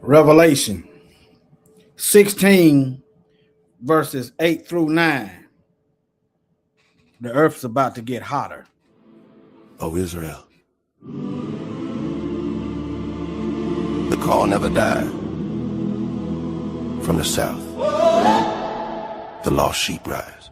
Revelation 16 verses 8 through 9. The earth's about to get hotter. Oh, Israel, the call never died. From the south, the lost sheep rise.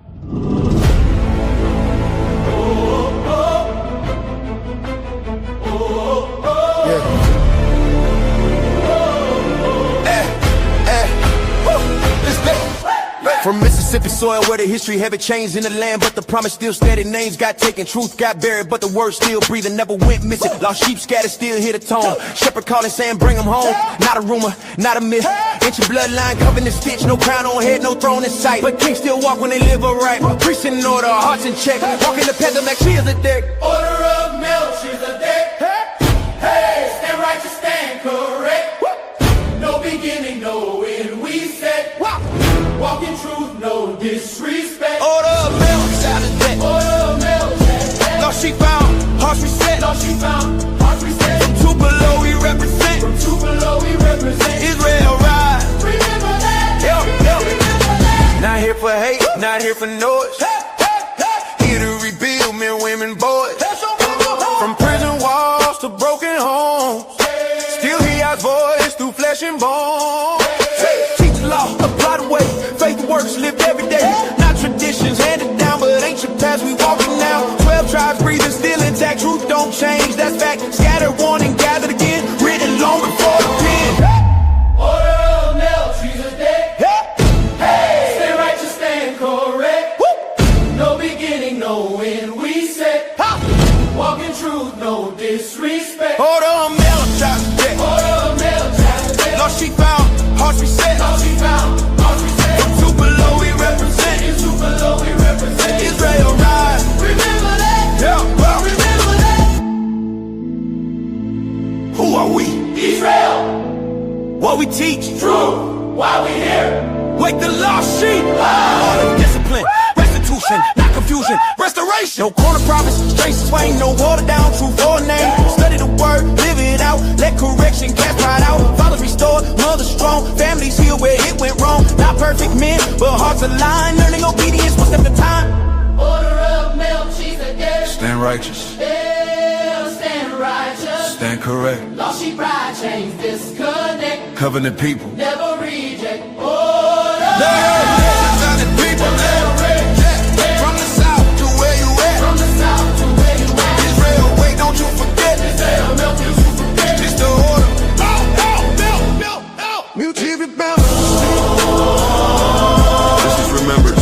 From Mississippi soil where the history haven't changed in the land, but the promise still steady. Names got taken, truth got buried, but the word still breathing, never went missing. Lost sheep scattered, still hear the tone. Shepherd calling, saying bring them home. Not a rumor, not a myth. Ancient bloodline covered in stitch, no crown on head, no throne in sight. But kings still walk when they live upright. Priests in order, hearts in check. Walking the path of Melchizedek. Order of Melchizedek. Hey, stand righteous, stand correct. No beginning, no end. We said. Walk in truth, no disrespect. Order of Melchizedek. Order of Melchizedek. Lost sheep found, hearts reset. Lost sheep found, hearts reset. From Tupelo we represent. From Tupelo we represent. Israel rise. Remember that. Remember that. Not here for hate, not here for noise. Here to rebuild men, women, boys. From prison walls to broken homes. Still hear our voice through flesh and bone. Teach the law, apply the way. Faith works, lived every day. Not traditions handed down, but ancient paths we walking now. 12 tribes breathing, still intact. Truth don't change, that's fact. Scattered, warned, and gathered again. Written long before the pen. Order of Melchizedek. Hey, stand righteous, stand correct. No beginning, no end. We said. Walk in truth, no disrespect. Order of Melchizedek. Order of Melchizedek. Lost sheep found, hearts reset. Lost sheep found, hearts reset. From Tupelo we represent. In Tupelo we represent. Israel rise. Remember that. Yeah, well. Remember that. Who are we? Israel. What we teach. Truth. Why we here? Wake the lost sheep. All of discipline, restitution, not confusion, restoration. No corner prophets, straight swing, no water down, truth or name. Study the word, live it out, let correction cast pride out. Fathers restored, mothers strong, families healed where it went wrong. Not perfect men, but hearts aligned, learning obedience one step at a time. Order of Melchizedek. Stand righteous, Stand righteous. stand correct. Lost sheep pride, chains disconnect. Covenant people. Never reject. Order. Covenant people. From the south to where you at. From the south to where you at. Israel, wait, don't you forget. Israel, Melchizedek. You forget. It's the order. Mutually remember. This is remembered.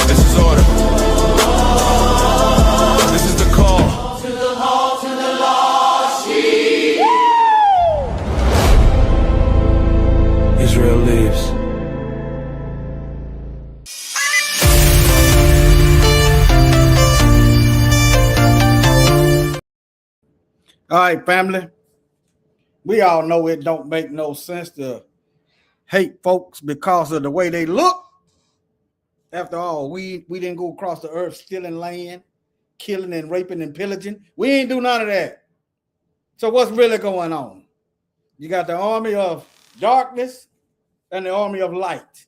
This is order. This is the call. To the hall, to the lost sheep. Israel lives. All right, family. We all know it don't make no sense to hate folks because of the way they look. After all, we didn't go across the earth stealing land, killing and raping and pillaging. We ain't do none of that. So what's really going on? You got the army of darkness and the army of light.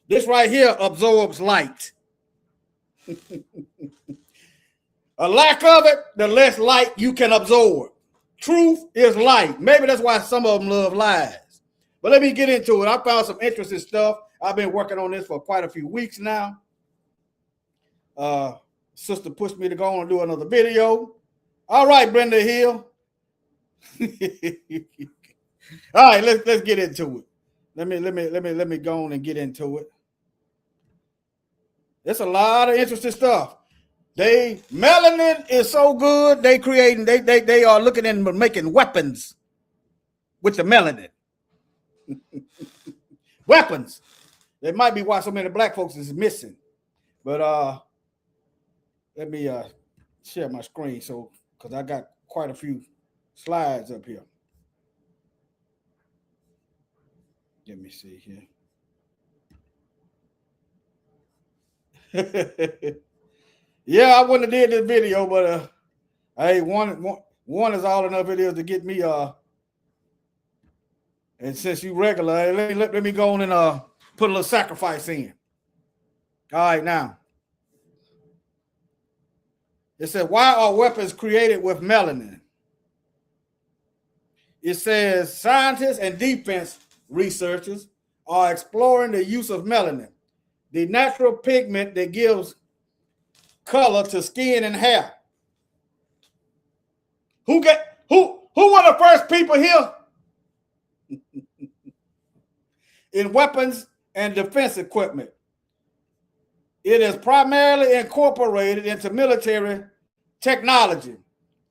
This right here absorbs light. A lack of it, the less light you can absorb. Truth is light. Maybe that's why some of them love lies. But let me get into it. I found some interesting stuff. I've been working on this for quite a few weeks now. Sister pushed me to go on and do another video. All right, Brenda Hill. All right, let's get into it. Let me go on and get into it. There's a lot of interesting stuff. Melanin is so good. They are looking into making weapons with the melanin. Weapons. That might be why so many black folks is missing. But let me share my screen because I got quite a few slides up here. Let me see here. Yeah, I wouldn't have did this video, but hey, one is all enough it is to get me And since you regular, let me go on and put a little sacrifice in. All right, now. It said, why are weapons created with melanin? It says scientists and defense researchers are exploring the use of melanin, the natural pigment that gives color to skin and hair. Who were the first people here? In weapons and defense equipment. It is primarily incorporated into military technology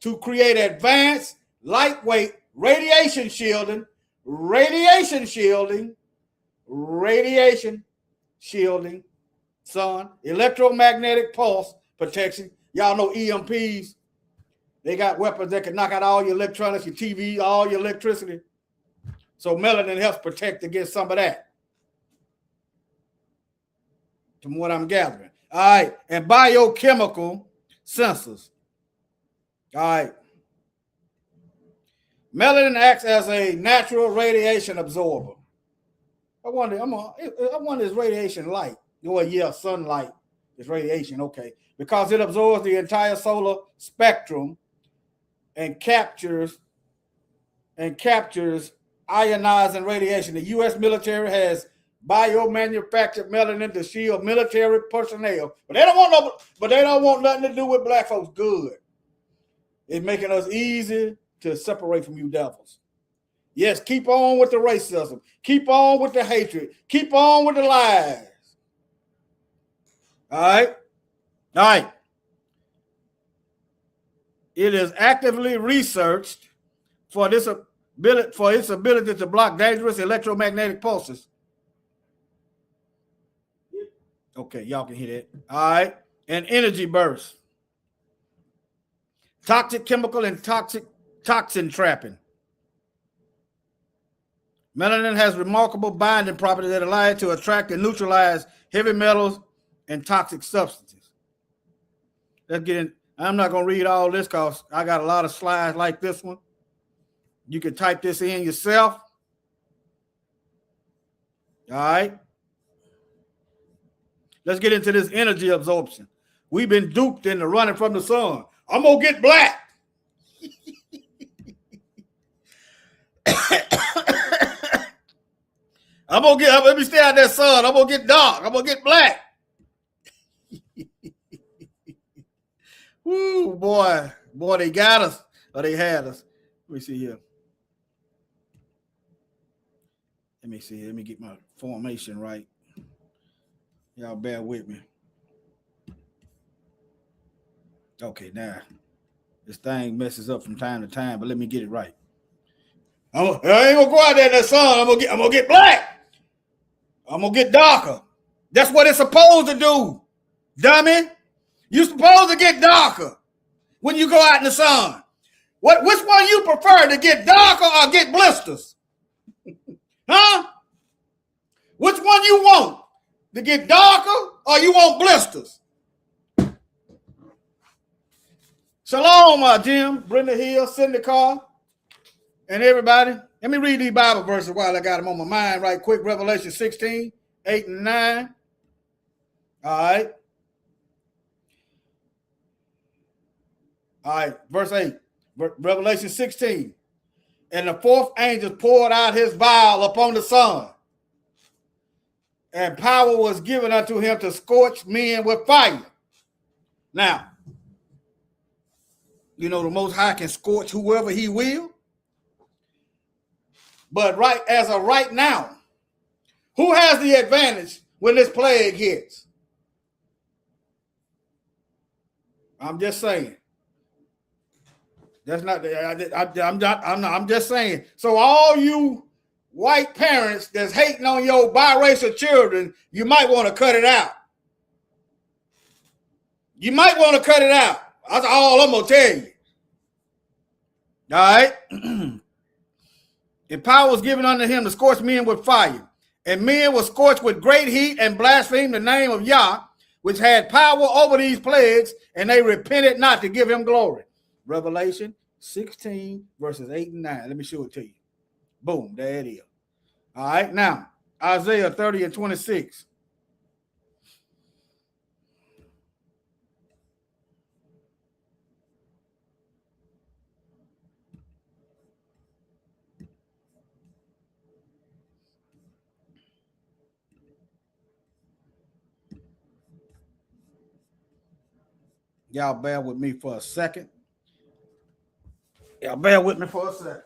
to create advanced, lightweight radiation shielding, son, electromagnetic pulse protection. Y'all know EMPs. They got weapons that can knock out all your electronics, your TV, all your electricity. So melanin helps protect against some of that. From what I'm gathering. All right. And biochemical sensors. All right. Melanin acts as a natural radiation absorber. I wonder is radiation light? Well, yeah, sunlight is radiation, okay. Because it absorbs the entire solar spectrum and captures ionizing radiation. The U.S. military has biomanufactured melanin to shield military personnel, but they don't want nothing to do with black folks. Good. It's making us easy to separate from you devils. Yes, keep on with the racism. Keep on with the hatred. Keep on with the lies. All right. All right. It is actively researched for its ability to block dangerous electromagnetic pulses. Okay, y'all can hear that. All right. And energy bursts. Toxic chemical and toxin trapping. Melanin has remarkable binding properties that allow it to attract and neutralize heavy metals and toxic substances. Let's get in. I'm not going to read all this because I got a lot of slides like this one. You can type this in yourself. All right. Let's get into this energy absorption. We've been duped into running from the sun. I'm going to get black. Let me stay out that sun. I'm going to get dark. I'm going to get black. Woo, boy, they got us, or they had us. Let me see here. Let me get my formation right. Y'all bear with me. Okay, now this thing messes up from time to time, but let me get it right. I ain't gonna go out there in the sun. I'm gonna get black. I'm gonna get darker. That's what it's supposed to do, dummy. You're supposed to get darker when you go out in the sun. Which one you prefer, to get darker or get blisters? Huh? Which one you want? To get darker or you want blisters? Shalom, Jim, Brenda Hill, Cindy Carr, and everybody. Let me read these Bible verses while I got them on my mind right quick. Revelation 16, 8 and 9. All right. All right, verse 8, Revelation 16. And the fourth angel poured out his vial upon the sun, and power was given unto him to scorch men with fire. Now, you know, the Most High can scorch whoever he will. But as of right now, who has the advantage when this plague hits? I'm just saying. That's not. I'm just saying. So all you white parents that's hating on your biracial children, you might want to cut it out. You might want to cut it out. That's all I'm gonna tell you. All right. And power was given unto him to scorch men with fire, and men were scorched with great heat and blasphemed the name of Yah, which had power over these plagues, and they repented not to give him glory. Revelation 16, verses 8 and 9. Let me show it to you. Boom, there it is. All right, now Isaiah 30 and 26. Y'all bear with me for a second. Y'all bear with me for a second.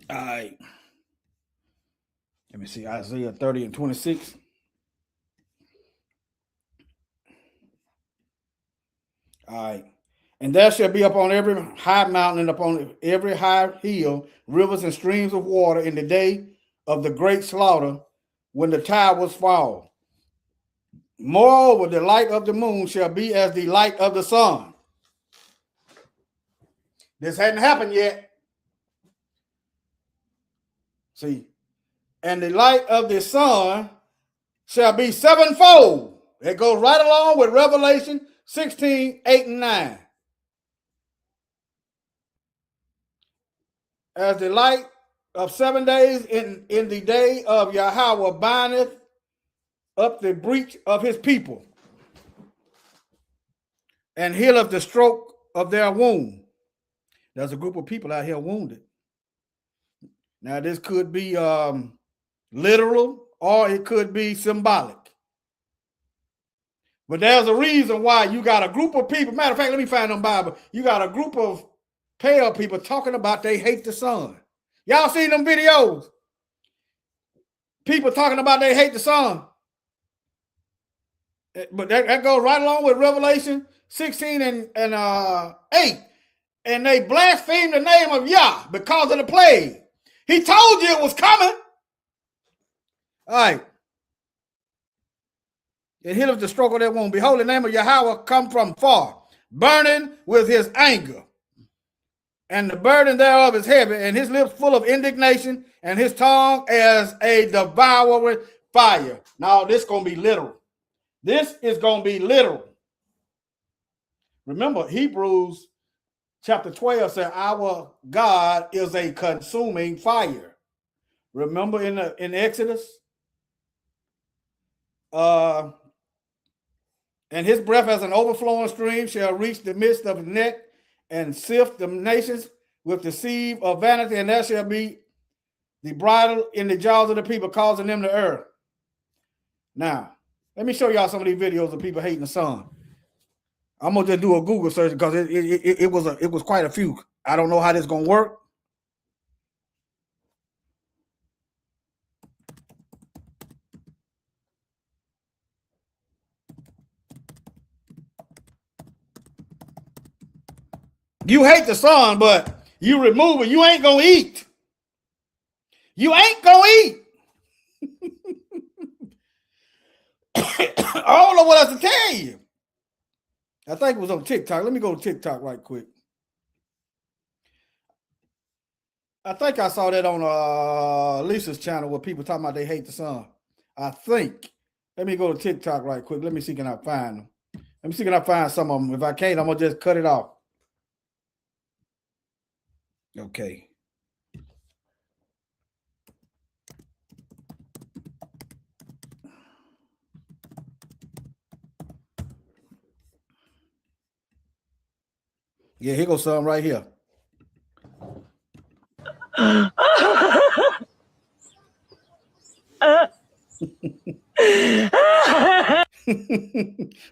All right. Let me see Isaiah 30 and 26. All right. And there shall be upon every high mountain and upon every high hill rivers and streams of water in the day of the great slaughter when the towers fall. Moreover, the light of the moon shall be as the light of the sun. This hadn't happened yet. See, and the light of the sun shall be sevenfold. It goes right along with Revelation 16, 8 and 9. As the light of 7 days in the day of Yahweh bindeth up the breach of his people and healeth the stroke of their wound. There's a group of people out here wounded. Now, this could be literal or it could be symbolic. But there's a reason why you got a group of people. Matter of fact, let me find them Bible. You got a group of pale people talking about they hate the sun. Y'all seen them videos? People talking about they hate the sun. But that goes right along with Revelation 16 and 8. And they blasphemed the name of Yah because of the plague. He told you it was coming. All right. It hit us the stroke of that wound. Behold, the name of Yahweh come from far, burning with his anger. And the burden thereof is heavy, and his lips full of indignation, and his tongue as a devouring fire. Now, this is going to be literal. This is going to be literal. Remember, Hebrews chapter 12 said, our God is a consuming fire. Remember in Exodus? And his breath as an overflowing stream shall reach the midst of the neck and sift the nations with the sieve of vanity, and there shall be the bridle in the jaws of the people, causing them to err. Now, let me show y'all some of these videos of people hating the sun. I'm gonna just do a Google search because it was quite a few. I don't know how this is gonna work. You hate the sun, but you remove it. You ain't gonna eat. You ain't gonna eat. I don't know what else to tell you. I think it was on TikTok. Let me go to TikTok right quick. I think I saw that on Lisa's channel where people talking about they hate the sun. I think. Let me go to TikTok right quick. Let me see can I find them. Let me see can I find some of them. If I can't, I'm gonna just cut it off. Okay. Yeah, here goes some right here.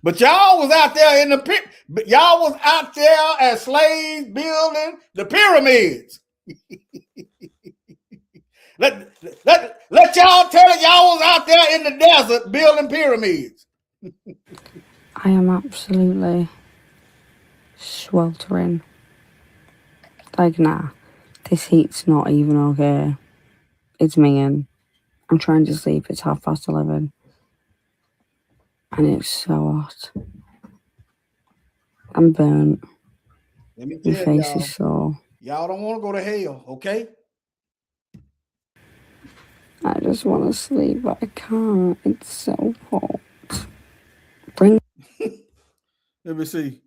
But y'all was out there in the pit. Y'all was out there as slaves building the pyramids. let y'all tell it, y'all was out there in the desert building pyramids. I am absolutely sweltering. Like, nah, this heat's not even okay. It's minging. I'm trying to sleep. It's 11:30. And it's so hot. I'm burnt. Let me My tell face y'all, is sore. y'all don't want to go to hell, okay? I just want to sleep, but I can't. It's so hot. Bring. Let me see.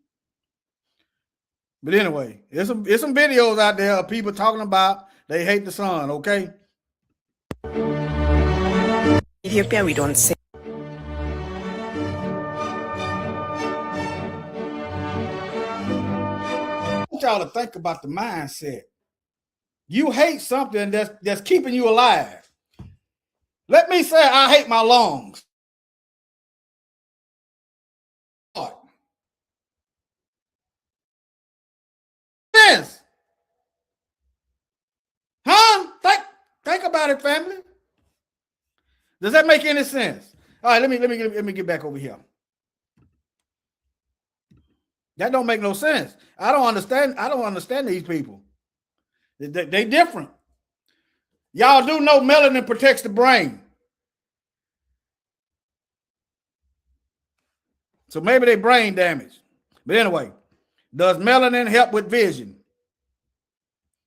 But anyway, there's some videos out there of people talking about they hate the sun, okay? Ethiopia, we don't say. I want y'all to think about the mindset. You hate something that's keeping you alive. Let me say I hate my lungs. Yes. Huh? Think about it, family. Does that make any sense? All right, let me get back over here. That don't make no sense. I don't understand these people. They different. Y'all do know melanin protects the brain. So maybe they brain damage. But anyway, does melanin help with vision?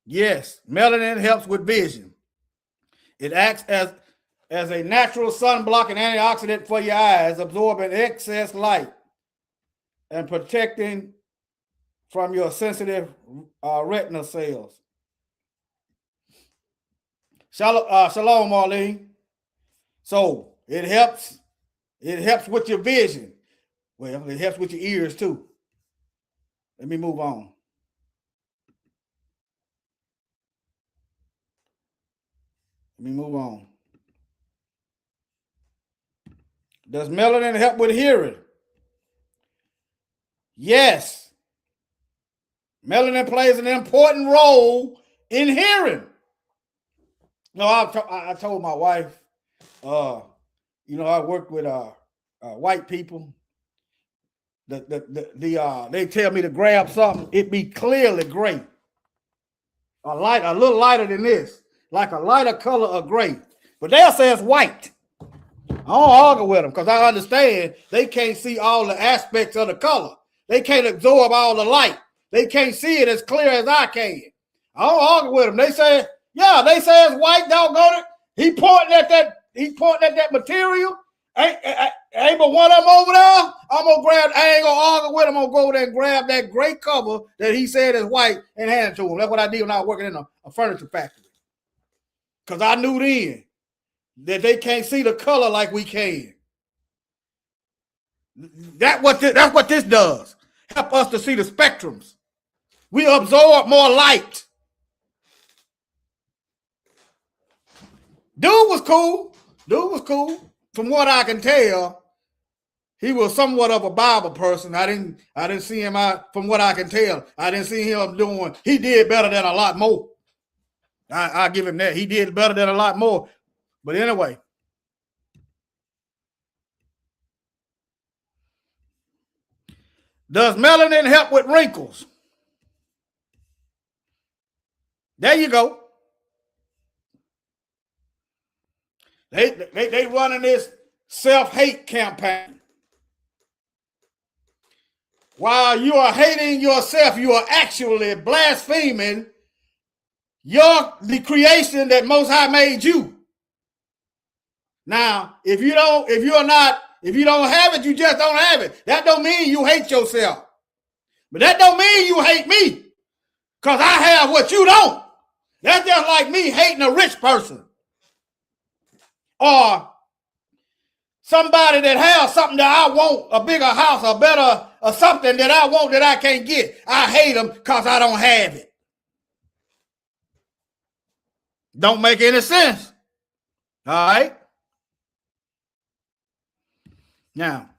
Yes, melanin helps with vision. It acts as a natural sunblock and antioxidant for your eyes, absorbing excess light and protecting from your sensitive retina cells. Shalom, Marlene. So it helps with your vision. Well, it helps with your ears too. Let me move on. Does melanin help with hearing? Yes. Melanin plays an important role in hearing. No, I told my wife, I work with white people. They tell me to grab something, it be clearly gray. A little lighter than this, like a lighter color of gray. But they'll say it's white. I don't argue with them because I understand they can't see all the aspects of the color. They can't absorb all the light. They can't see it as clear as I can. I don't argue with them. They say it's white, doggone it. He pointing at that material. Ain't but one of them over there. I ain't gonna argue with him. I'm gonna go over there and grab that gray cover that he said is white and hand it to him. That's what I did when I was working in a furniture factory. Because I knew then that they can't see the color like we can. That's what this does. Help us to see the spectrums. We absorb more light. Dude was cool. From what I can tell, he was somewhat of a Bible person. I didn't see him out. From what I can tell, I didn't see him doing. He did better than a lot more. I give him that. He did better than a lot more. But anyway, does melanin help with wrinkles? There you go. They running this self-hate campaign. While you are hating yourself, you are actually blaspheming the creation that Most High made you. Now, if you don't have it, you just don't have it. That don't mean you hate yourself. But that don't mean you hate me. Because I have what you don't. That's just like me hating a rich person. Or somebody that has something that I want, a bigger house, a better, or something that I want that I can't get. I hate them because I don't have it. Don't make any sense. All right. Now,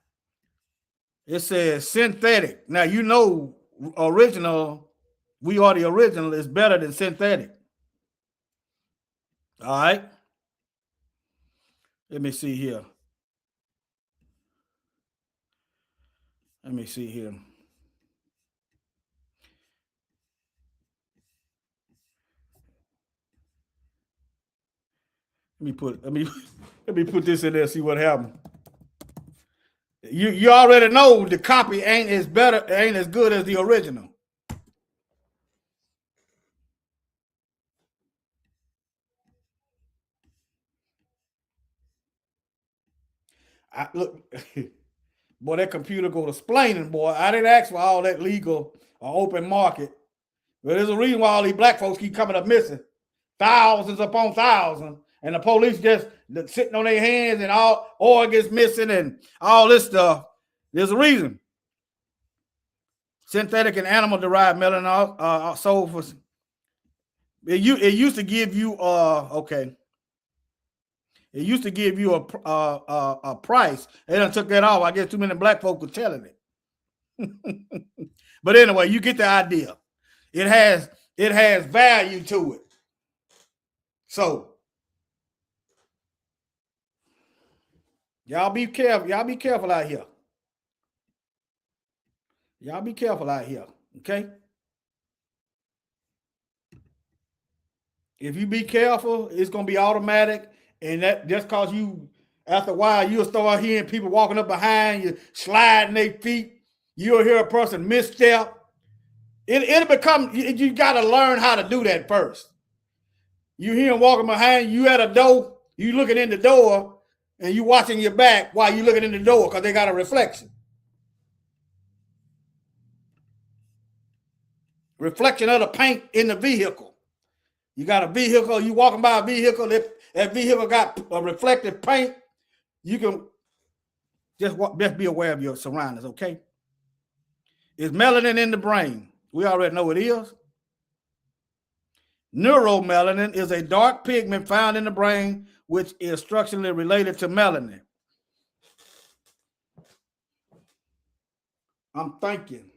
it says synthetic. Now, you know, original, we are the original, is better than synthetic. All right. Let me see here. Let me put this in there, see what happens. You already know the copy ain't as good as the original. look, boy, that computer go to explaining, boy. I didn't ask for all that legal or open market. But there's a reason why all these black folks keep coming up missing. Thousands upon thousands. And the police just sitting on their hands and all organs missing and all this stuff. There's a reason. Synthetic and animal-derived melanin sold for. It used to give you okay. It used to give you a price. They done took that off. I guess too many black folk were telling it. But anyway, you get the idea. It has value to it. So y'all be careful. Y'all be careful out here. Y'all be careful out here. Okay. If you be careful, it's gonna be automatic. And that just cause you, after a while, you'll start hearing people walking up behind you, sliding their feet. You'll hear a person misstep. It'll become, you got to learn how to do that first. You hear them walking behind you at a door, you looking in the door, and you watching your back while you looking in the door because they got a reflection. Reflection of the paint in the vehicle. You got a vehicle, you walking by a vehicle, that vehicle got a reflective paint. You can just be aware of your surroundings, okay? Is melanin in the brain? We already know what it is. Neuromelanin is a dark pigment found in the brain, which is structurally related to melanin. I'm thinking.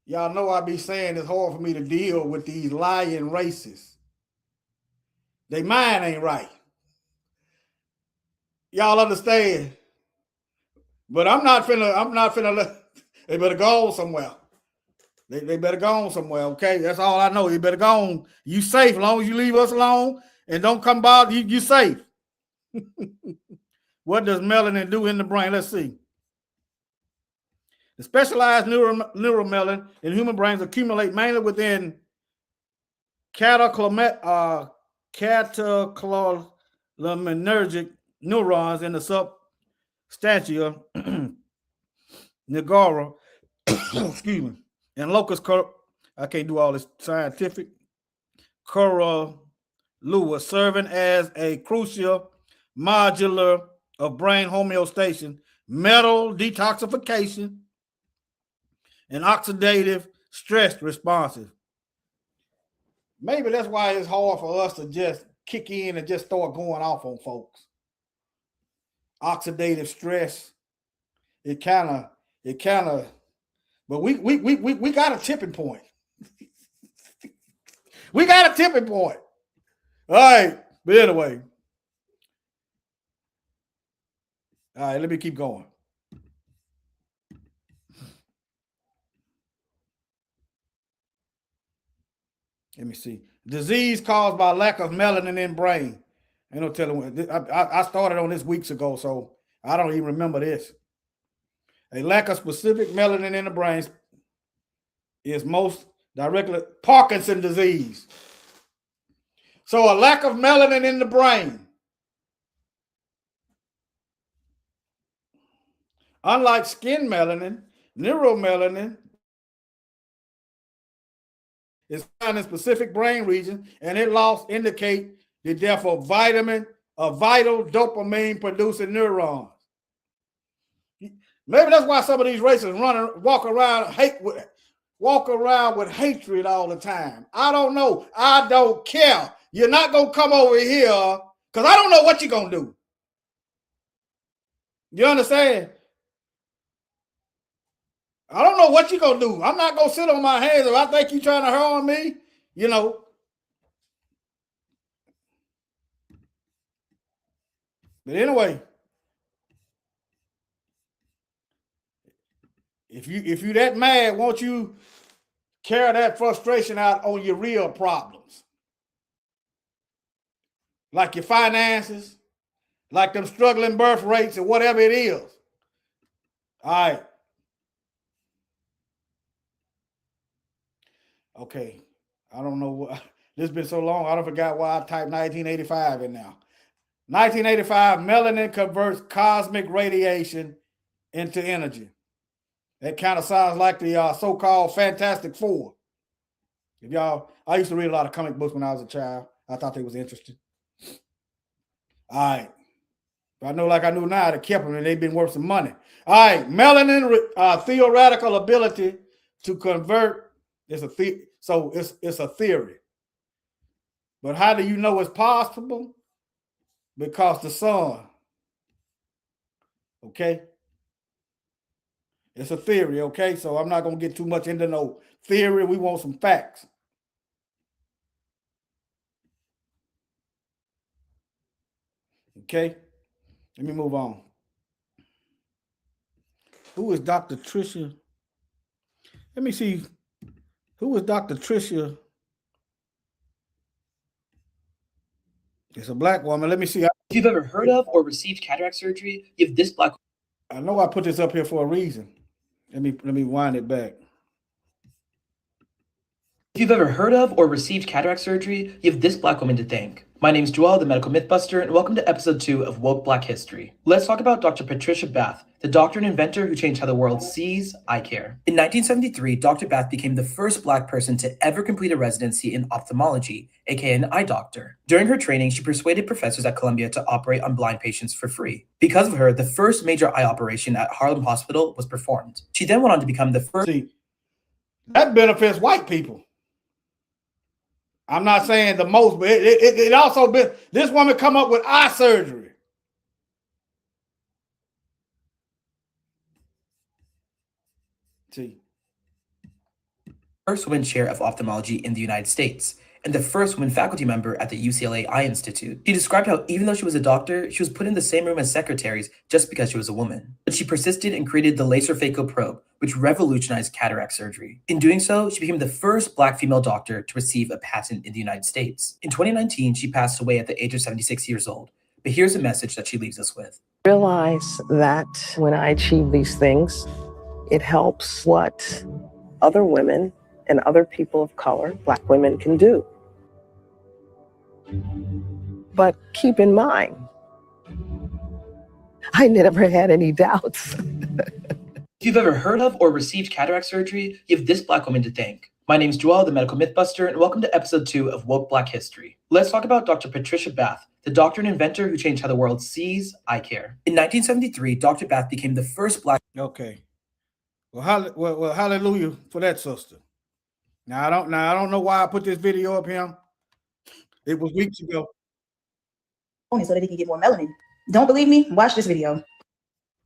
Y'all know I be saying it's hard for me to deal with these lying racists. They mind ain't right. Y'all understand? But I'm not finna they better go somewhere. They better go on somewhere, okay? That's all I know. You better go on. You safe as long as you leave us alone and don't come bother you. You safe. What does melanin do in the brain? Let's see. The specialized neuromelanin in human brains accumulate mainly within catecholaminergic neurons in the substantia nigra, excuse me, and locus, I can't do all this scientific, corolua, serving as a crucial modular of brain homeostasis, metal detoxification, and oxidative stress responses. Maybe that's why it's hard for us to just kick in and just start going off on folks. Oxidative stress, it kind of, but we got a tipping point. We got a tipping point. All right, but anyway. All right, let me keep going. Let me see. Disease caused by lack of melanin in brain. Ain't no telling when. I started on this weeks ago, so I don't even remember this. A lack of specific melanin in the brain is most directly Parkinson's disease. So a lack of melanin in the brain. Unlike skin melanin, neuromelanin is found in specific brain regions, and it loss indicate the death of vital dopamine producing neurons. Maybe that's why some of these racists walk around with hatred all the time. I don't know. I don't care. You're not gonna come over here because I don't know what you're gonna do. You understand? I don't know what you're gonna do. I'm not gonna sit on my hands if I think you're trying to harm me, you know. But anyway, if you that mad, won't you carry that frustration out on your real problems? Like your finances, like them struggling birth rates or whatever it is. All right. Okay. I don't know what this has been so long. I don't forgot why I typed 1985 in now. 1985, melanin converts cosmic radiation into energy. That kind of sounds like the so-called Fantastic Four. If y'all, I used to read a lot of comic books when I was a child. I thought they was interesting. All right. I know, like I knew now, they kept them and they've been worth some money. All right. Melanin theoretical ability to convert is so it's a theory. But how do you know it's possible? Because the sun. Okay. It's a theory, okay? So I'm not going to get too much into no theory. We want some facts. Okay? Let me move on. Who is Dr. Tricia? Let me see. Who is Dr. Tricia? It's a black woman. Let me see. If you've ever heard of or received cataract surgery, you have this black. I know I put this up here for a reason. Let me wind it back. If you've ever heard of or received cataract surgery, you have this black woman to thank. My name's Joel, the Medical Mythbuster, and welcome to episode 2 of Woke Black History. Let's talk about Dr. Patricia Bath, the doctor and inventor who changed how the world sees eye care. In 1973, Dr. Bath became the first black person to ever complete a residency in ophthalmology, aka an eye doctor. During her training, she persuaded professors at Columbia to operate on blind patients for free. Because of her, the first major eye operation at Harlem Hospital was performed. She then went on to become the first. See, that benefits white people. I'm not saying the most, but it also been this woman come up with eye surgery. See, first woman chair of ophthalmology in the United States, and the first woman faculty member at the UCLA Eye Institute. She described how even though she was a doctor, she was put in the same room as secretaries just because she was a woman. But she persisted and created the laser phaco probe, which revolutionized cataract surgery. In doing so, she became the first black female doctor to receive a patent in the United States. In 2019, she passed away at the age of 76 years old. But here's a message that she leaves us with. Realize that when I achieve these things, it helps what other women and other people of color, black women, can do. But keep in mind, I never had any doubts. If you've ever heard of or received cataract surgery, you have this black woman to thank. My name's Joel, the Medical Mythbuster, and welcome to episode 2 of Woke Black History. Let's talk about Dr. Patricia Bath, the doctor and inventor who changed how the world sees eye care. In 1973, Dr. Bath became the first black. okay. Well, hallelujah for that, sister. Now I don't know why I put this video up here. It was weeks ago. So that they can get more melanin. Don't believe me? Watch this video.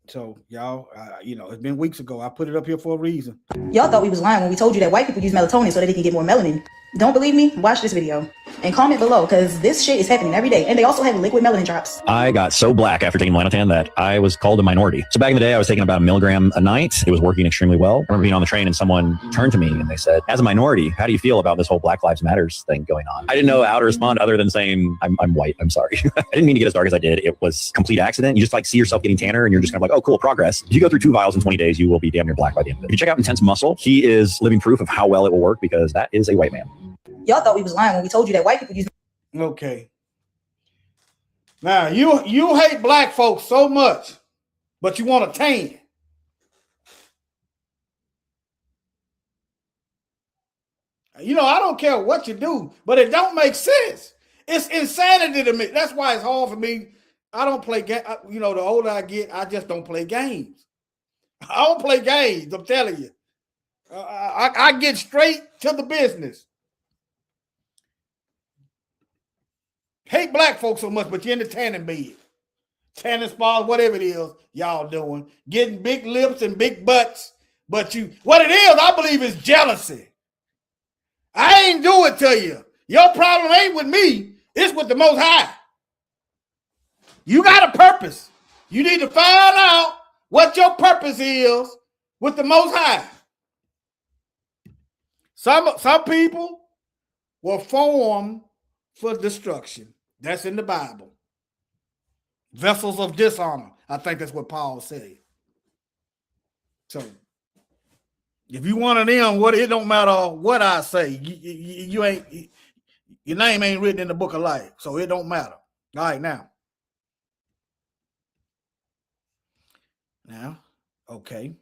So y'all, it's been weeks ago. I put it up here for a reason. Y'all thought we was lying when we told you that white people use melatonin so that they can get more melanin. Don't believe me? Watch this video and comment below because this shit is happening every day. And they also have liquid melanin drops. I got so black after taking melanotan that I was called a minority. So back in the day, I was taking about 1 milligram a night. It was working extremely well. I remember being on the train and someone turned to me and they said, as a minority, how do you feel about this whole Black Lives Matters thing going on? I didn't know how to respond other than saying, I'm white. I'm sorry. I didn't mean to get as dark as I did. It was complete accident. You just like see yourself getting tanner and you're just kind of like, oh, cool, progress. If you go through 2 vials in 20 days, you will be damn near black by the end of it. If you check out Intense Muscle, he is living proof of how well it will work because that is a white man. Y'all thought we was lying when we told you that white people use. Okay. Now you hate black folks so much, but you want to tan. I don't care what you do, but it don't make sense. It's insanity to me. That's why it's hard for me. I don't play game. The older I get, I just don't play games. I don't play games. I'm telling you. I get straight to the business. Hate black folks so much, but you're in the tanning bed. Tanning spas, whatever it is y'all doing. Getting big lips and big butts. But what it is, I believe, is jealousy. I ain't do it to you. Your problem ain't with me. It's with the Most High. You got a purpose. You need to find out what your purpose is with the Most High. Some people were formed for destruction. That's in the Bible. Vessels of dishonor. I think that's what Paul said. So, if you one of them, it don't matter what I say. You ain't, your name ain't written in the book of life, so it don't matter. All right, now Now, okay.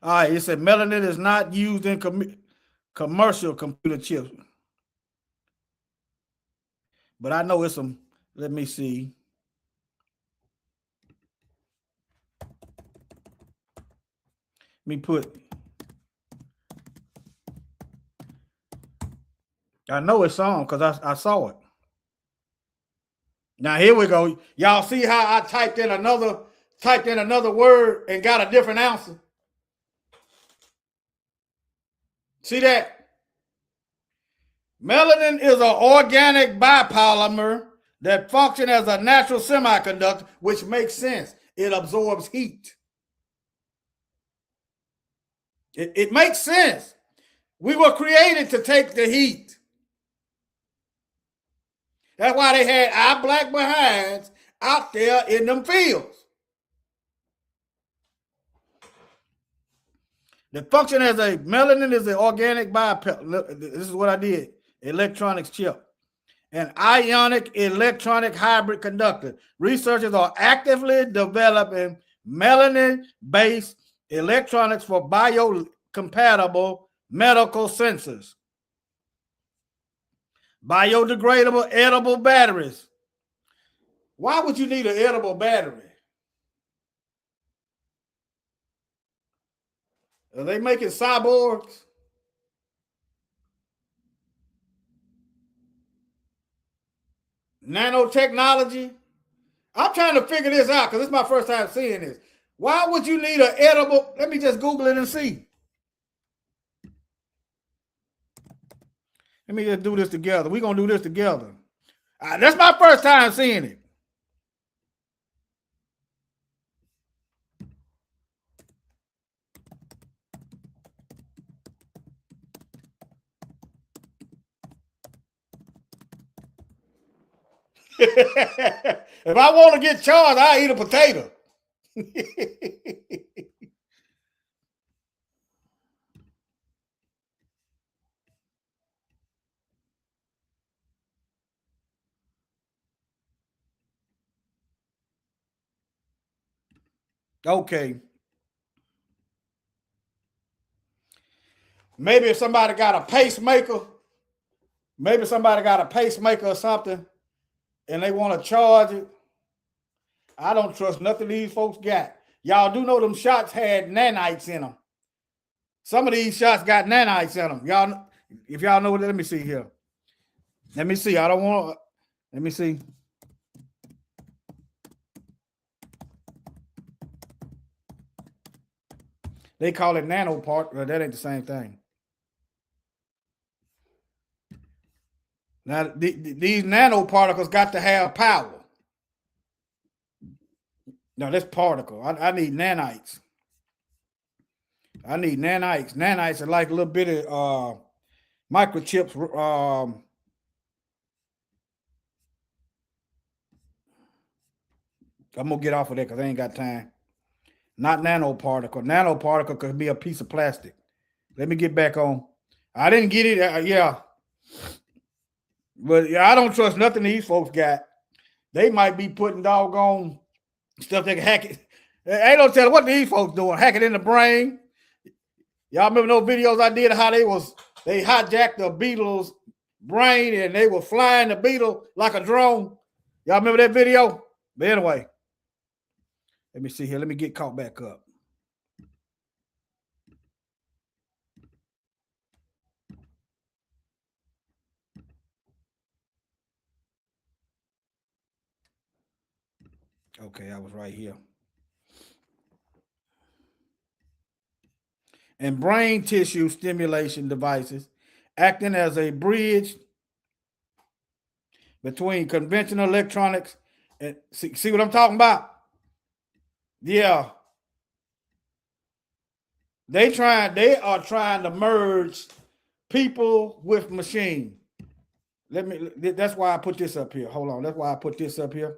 All right, it said melanin is not used in commercial computer chips. But I know it's some, let me see. Let me put, I know it's on because I saw it. Now here we go. Y'all see how I typed in another word and got a different answer? See that? Melanin is an organic biopolymer that functions as a natural semiconductor, which makes sense. It absorbs heat. It makes sense. We were created to take the heat. That's why they had our black behinds out there in them fields. The function as a melanin is an organic biopolymer. This is what I did. Electronics chip. An ionic electronic hybrid conductor. Researchers are actively developing melanin-based electronics for biocompatible medical sensors. Biodegradable edible batteries. Why would you need an edible battery? Are they making cyborgs? Nanotechnology? I'm trying to figure this out because it's my first time seeing this. Why would you need an edible? Let me just Google it and see. Let me just do this together. We're going to do this together. That's my first time seeing it. If I want to get charged, I'll eat a potato. Okay. Maybe if somebody got a pacemaker, or something, and they want to charge it. I don't trust nothing these folks got. Y'all do know them shots had nanites in them. Some of these shots got nanites in them. Y'all, if y'all know what, let me see here. Let me see. I don't want to, let me see. They call it nanopart, but that ain't the same thing. Now, these nanoparticles got to have power. No, that's particle. I need nanites. I need nanites. Nanites are like a little bit of microchips. I'm going to get off of that because I ain't got time. Not nanoparticle. Nanoparticle could be a piece of plastic. Let me get back on. I didn't get it. Yeah. But yeah, I don't trust nothing these folks got. They might be putting doggone stuff they can hack it. Ain't no telling what these folks doing. Hack it in the brain. Y'all remember those videos I did how they hijacked the beetle's brain and they were flying the beetle like a drone? Y'all remember that video? But anyway, let me see here. Let me get caught back up. Okay, I was right here. And brain tissue stimulation devices acting as a bridge between conventional electronics and see what I'm talking about? Yeah. They are trying to merge people with machine. That's why I put this up here. Hold on. That's why I put this up here.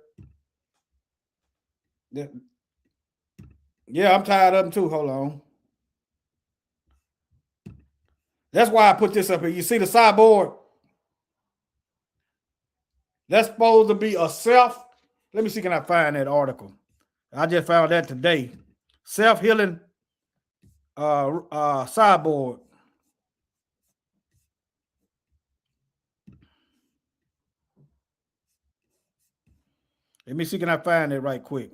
Yeah, I'm tired of them too. Hold on. That's why I put this up here. You see the cyborg? That's supposed to be a self Let me see, can I find that article? I just found that today. Self-healing cyborg. Let me see, can I find it right quick?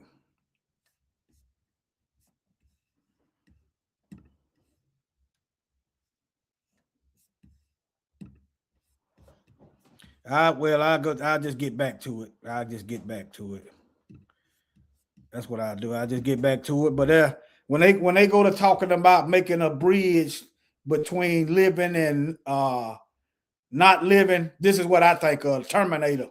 I'll just get back to it. I'll just get back to it. That's what I do. I just get back to it. But when they go to talking about making a bridge between living and not living, this is what I think of: Terminator.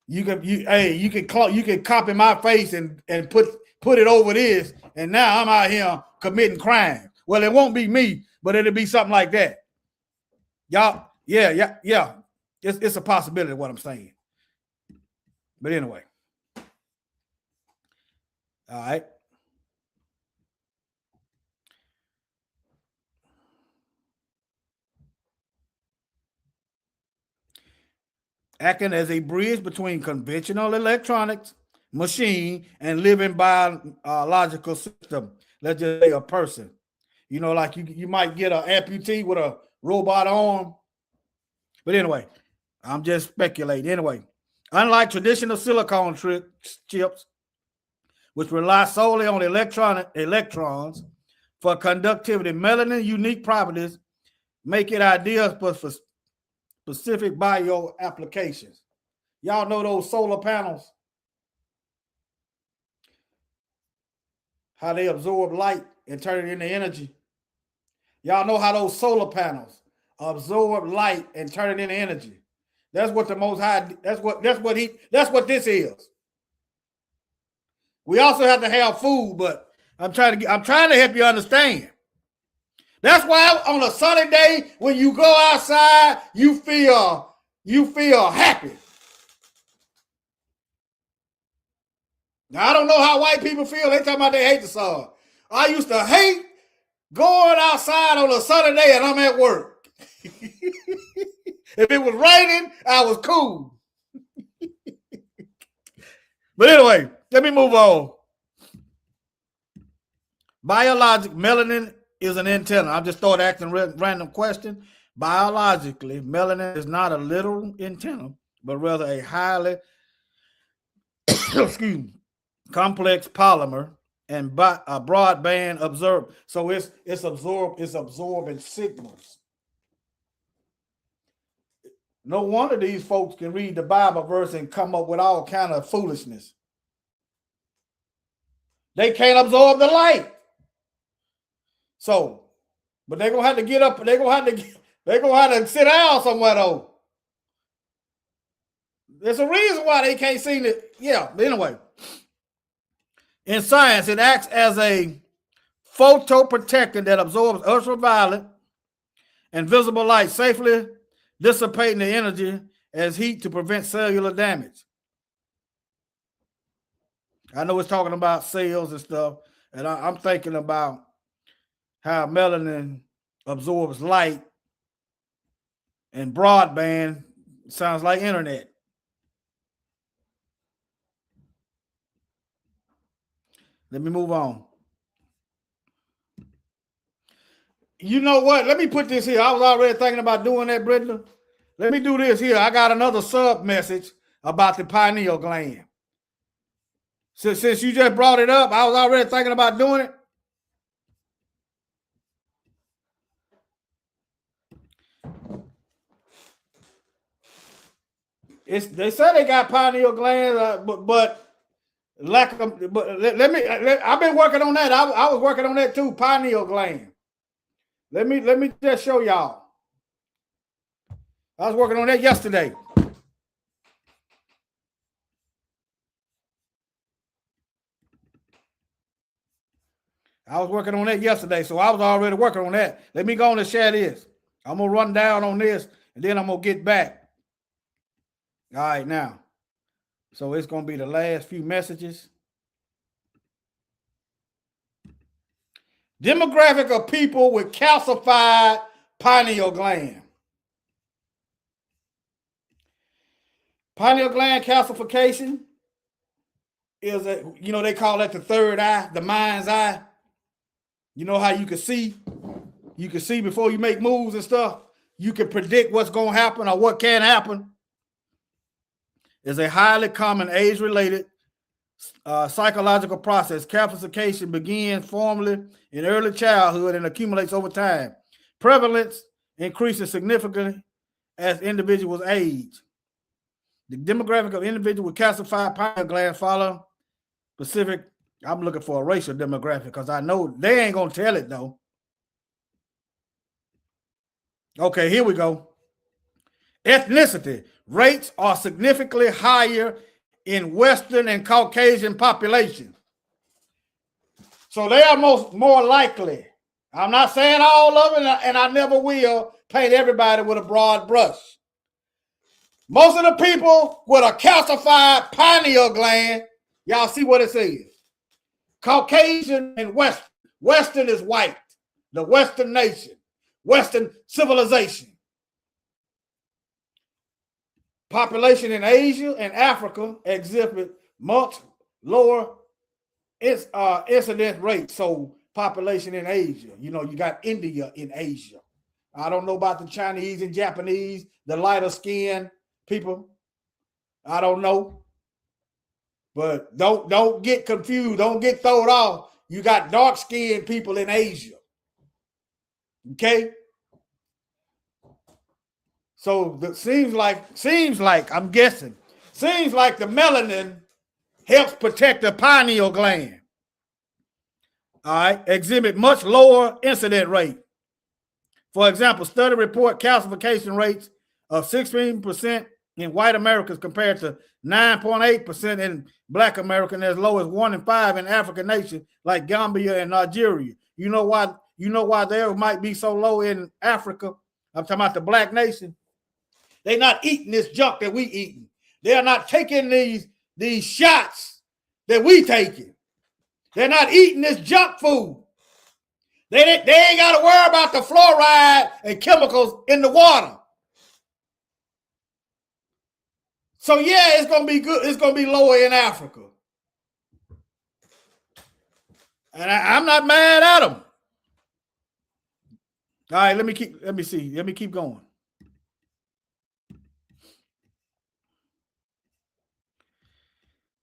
You can copy my face and put it over this, and now I'm out here committing crime. Well, it won't be me, but it'll be something like that. Y'all, yeah. It's a possibility of what I'm saying. But anyway. All right. Acting as a bridge between conventional electronics, machine, and living biological system. Let's just say a person. You know, like you might get an amputee with a robot arm. But anyway, I'm just speculating. Anyway, unlike traditional silicone chips, which rely solely on electrons for conductivity, melanin unique properties make it ideal for specific bio applications. Y'all know those solar panels, how they absorb light and turn it into energy. Y'all know how those solar panels absorb light and turn it into energy. That's what the Most High. That's what this is. We also have to have food, but I'm trying to help you understand. That's why on a sunny day when you go outside, you feel happy. Now I don't know how white people feel. They talking about they hate the sun. I used to hate going outside on a sunny day and I'm at work. If it was raining, I was cool. But anyway, let me move on. Biologic melanin is an antenna. I'm just started asking random question. Biologically, melanin is not a literal antenna, but rather a highly complex polymer and a broadband absorb. So it's absorbing signals. No wonder these folks can read the Bible verse and come up with all kind of foolishness. They can't absorb the light. So, but they're gonna have to get up. They're gonna have to sit down somewhere though. There's a reason why they can't see it. Yeah, but anyway. In science, it acts as a photoprotectant that absorbs ultraviolet and visible light, safely dissipating the energy as heat to prevent cellular damage. I know it's talking about cells and stuff, and I'm thinking about how melanin absorbs light, and broadband sounds like internet. Let me move on. You know what? Let me put this here. I was already thinking about doing that, Brittany. Let me do this here. I got another sub message about the pineal gland. Since you just brought it up, I was already thinking about doing it. They say they got pineal glands, but lack of. But I've been working on that. I was working on that too. Pineal gland. Let me just show y'all. I was working on that yesterday. I was working on that yesterday, so I was already working on that. Let me go on and share this. I'm gonna run down on this, and then I'm gonna get back. All right, now. So it's gonna be the last few messages. Demographic of people with calcified pineal gland. Pineal gland calcification is a, you know, they call that the third eye, the mind's eye. You know how you can see before you make moves and stuff. You can predict what's going to happen or what can happen. Is a highly common age-related psychological process. Calcification begins formally in early childhood and accumulates over time. Prevalence increases significantly as individuals age. The demographic of individuals with calcified pineal glands follow specific. I'm looking for a racial demographic because I know they ain't going to tell it though. Okay, here we go. Ethnicity rates are significantly higher in Western and Caucasian populations. So they are more likely. I'm not saying all of it, and I never will paint everybody with a broad brush. Most of the people with a calcified pineal gland, y'all see what it says. Caucasian and Western. Western is white. The Western nation. Western civilization. Population in Asia and Africa exhibit much lower incidence rate. So population in Asia, you know, you got India in Asia. I don't know about the Chinese and Japanese, the lighter skin people. I don't know. But don't get confused. Don't get thrown off. You got dark skinned people in Asia. Okay? So it seems like I'm guessing. Seems like the melanin helps protect the pineal gland. All right, exhibit much lower incident rate. For example, study report calcification rates of 16% in white Americans compared to 9.8% in black Americans, as low as 1 in 5 in African nations like Gambia and Nigeria. You know why there might be so low in Africa? I'm talking about the black nation. They're not eating this junk that we eating. They're not taking these shots that we taking. They're not eating this junk food. They ain't got to worry about the fluoride and chemicals in the water. So yeah, it's gonna be good. It's gonna be lower in Africa, and I'm not mad at them. All right, let me keep going.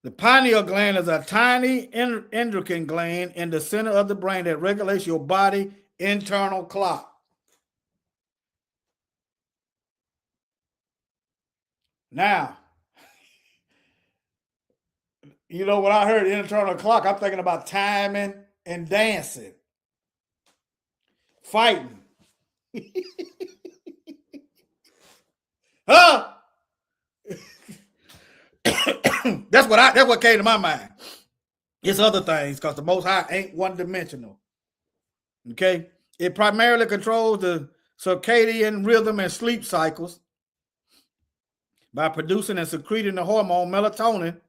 The pineal gland is a tiny endocrine gland in the center of the brain that regulates your body internal clock. Now, you know, when I heard internal clock, I'm thinking about timing and dancing, fighting. Huh? That's what came to my mind. It's other things because the Most High ain't one-dimensional. Okay? It primarily controls the circadian rhythm and sleep cycles by producing and secreting the hormone melatonin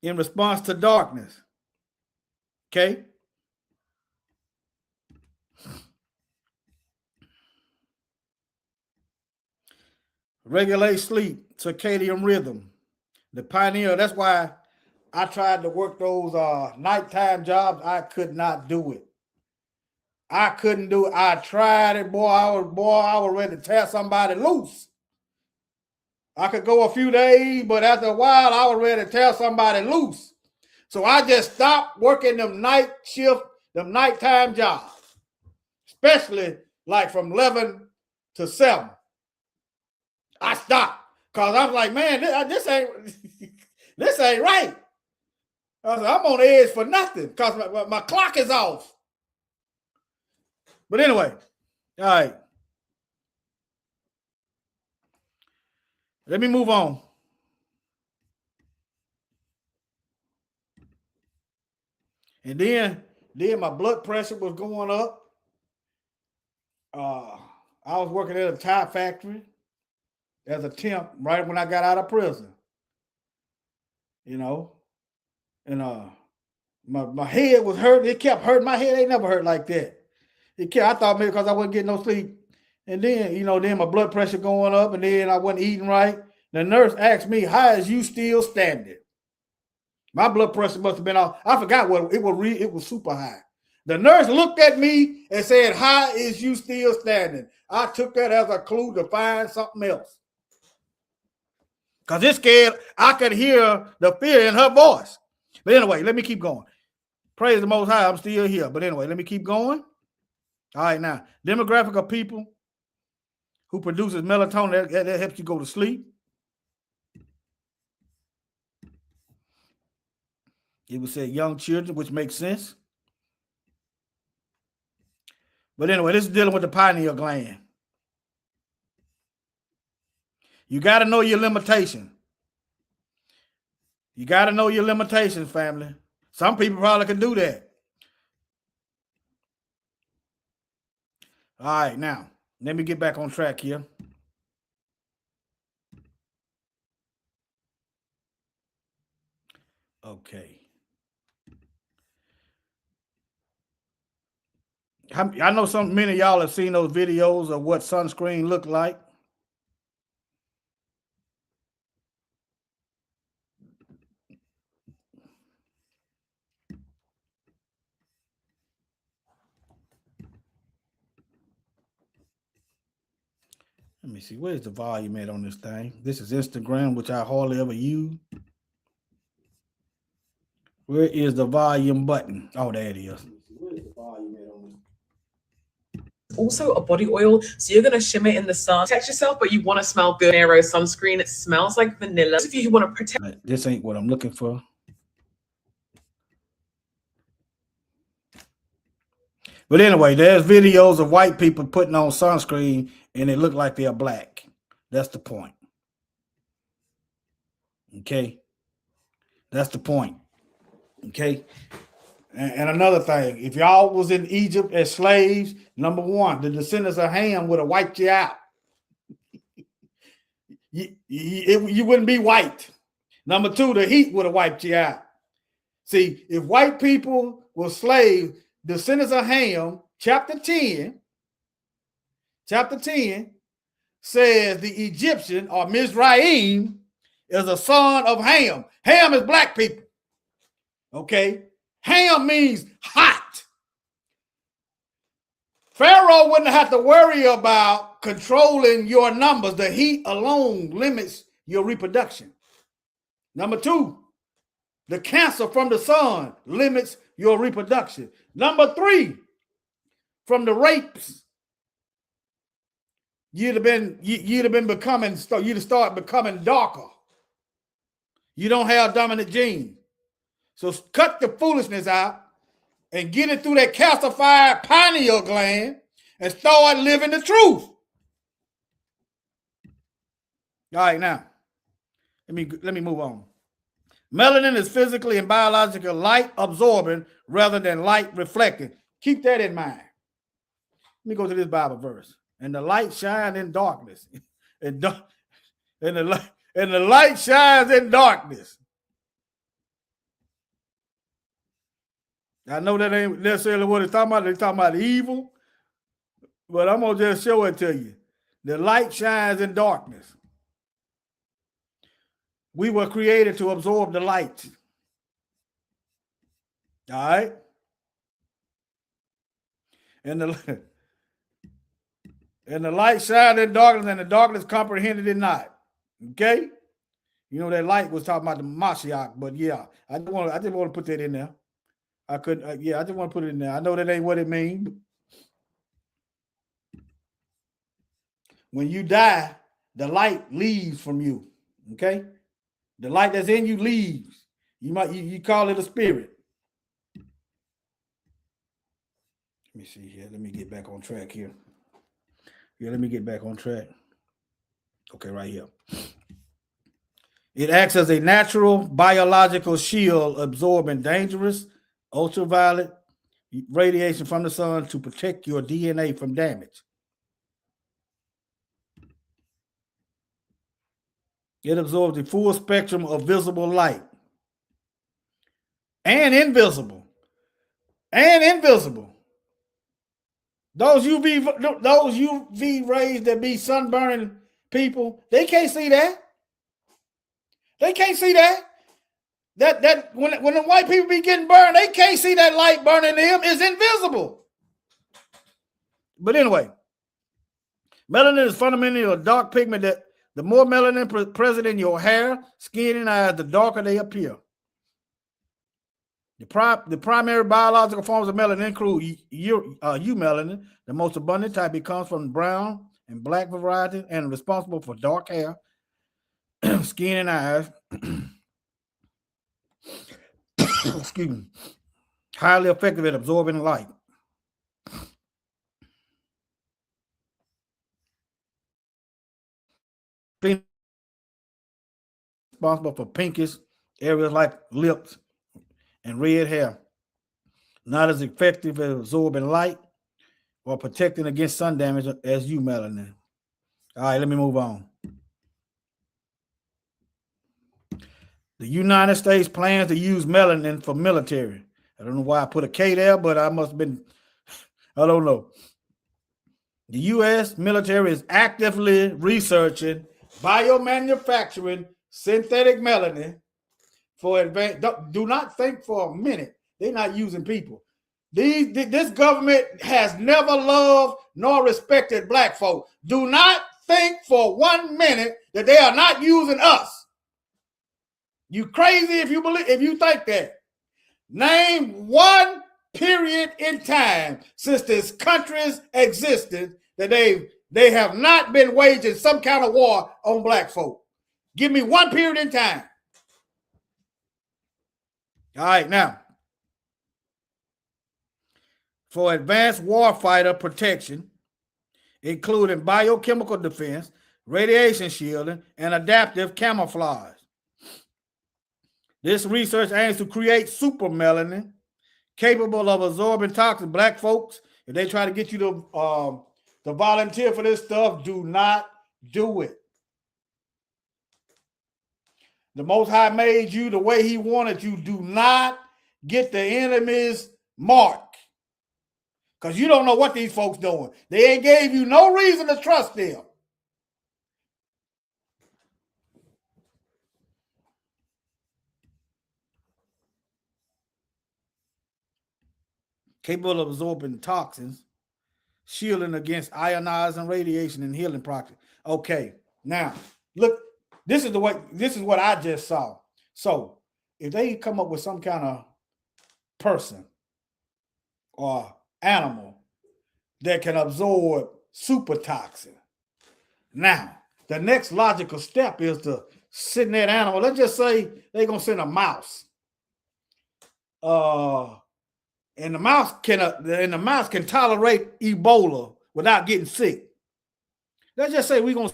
in response to darkness. Okay? Regulate sleep, circadian rhythm. The pineal, that's why I tried to work those nighttime jobs. I could not do it. I couldn't do it. I tried it, boy. I was ready to tear somebody loose. I could go a few days, but after a while, I was ready to tear somebody loose. So I just stopped working them night shift, them nighttime jobs, especially like from 11 to 7. I stopped because I was like, man, this ain't right. I was like, I'm on the edge for nothing because my clock is off. But anyway, all right. Let me move on. And then my blood pressure was going up. I was working at a tire factory as a temp right when I got out of prison. You know, and my head was hurting. It kept hurting. My head ain't never hurt like that. I thought maybe because I wasn't getting no sleep. And then, then my blood pressure going up, and then I wasn't eating right. The nurse asked me, how is you still standing? My blood pressure must have been off. I forgot what it was. It was super high. The nurse looked at me and said, "How is you still standing?" I took that as a clue to find something else. Because it scared, I could hear the fear in her voice. But anyway, let me keep going. Praise the Most High, I'm still here. But anyway, let me keep going. All right, now, demographic of people who produces melatonin, that helps you go to sleep. It would say young children, which makes sense. But anyway, this is dealing with the pineal gland. You got to know your limitation. You got to know your limitations, family. Some people probably can do that. All right, now, let me get back on track here. Okay. I know many of y'all have seen those videos of what sunscreen look like. Let me see, where's the volume at on this thing? This is Instagram, which I hardly ever use. Where is the volume button? Oh, there it is. Where's the volume at on this? Also a body oil, so you're going to shimmer in the sun, protect yourself, but you want to smell good. Aero sunscreen, it smells like vanilla. Those of you who want to protect, this ain't what I'm looking for. But anyway, there's videos of white people putting on sunscreen and it look like they're black. That's the point. Okay. That's the point. Okay. And another thing, if y'all was in Egypt as slaves, number one, the descendants of Ham would have wiped you out. You wouldn't be white. Number two, the heat would have wiped you out. See, if white people were slaves, descendants of Ham, chapter 10 says the Egyptian or Mizraim is a son of Ham. Ham is black people. Okay. Ham means hot. Pharaoh wouldn't have to worry about controlling your numbers. The heat alone limits your reproduction. Number two, the cancer from the sun limits your reproduction. Number three, from the rapes, you'd start becoming darker. You don't have dominant genes. So cut the foolishness out and get it through that calcified pineal gland and start living the truth. All right, now, let me move on. Melanin is physically and biologically light absorbing rather than light reflecting. Keep that in mind. Let me go to this Bible verse. And the light shines in darkness. and the light shines in darkness. I know that ain't necessarily what it's talking about. They're talking about evil. But I'm going to just show it to you. The light shines in darkness. We were created to absorb the light. All right? And the light shined in darkness, and the darkness comprehended it not. Okay? You know, that light was talking about the Mashiach, but yeah, I just want to put that in there. I couldn't, I just want to put it in there. I know that ain't what it means. When you die, the light leaves from you. Okay? The light that's in you leaves. You call it a spirit. Let me see here. Let me get back on track here. Yeah, let me get back on track. Okay, right here. It acts as a natural biological shield, absorbing dangerous ultraviolet radiation from the sun to protect your DNA from damage. It absorbs the full spectrum of visible light and invisible. Those UV rays that be sunburning people, they can't see that. They can't see that. That when the white people be getting burned, they can't see that light burning them. It's invisible. But anyway, melanin is fundamentally a dark pigment that the more melanin present in your hair, skin, and eyes, the darker they appear. The primary biological forms of melanin include eumelanin, the most abundant type. It comes from the brown and black variety and responsible for dark hair, skin, and eyes. Excuse me. Highly effective at absorbing light. Responsible for pinkish areas like lips and red hair. Not as effective at absorbing light or protecting against sun damage as eumelanin. All right, let me move on. The United States plans to use melanin for military. I don't know why I put a K there, but I must have been, I don't know. The U.S. military is actively researching biomanufacturing synthetic melanin for advanced. Do not think for a minute they're not using people. This government has never loved nor respected black folk. Do not think for 1 minute that they are not using us. You crazy if you think that. Name one period in time since this country's existence that they have not been waging some kind of war on black folk. Give me one period in time. All right, now, for advanced warfighter protection, including biochemical defense, radiation shielding, and adaptive camouflage. This research aims to create super melanin capable of absorbing toxins. Black folks, if they try to get you to volunteer for this stuff, do not do it. The Most High made you the way he wanted you. Do not get the enemy's mark. Because you don't know what these folks doing. They ain't gave you no reason to trust them. Capable of absorbing toxins, shielding against ionizing radiation and healing properties. Okay, now look, this is what I just saw. So if they come up with some kind of person or animal that can absorb super toxin, now the next logical step is to send that animal. Let's just say they're gonna send a mouse. And the mouse can tolerate Ebola without getting sick. Let's just say we're gonna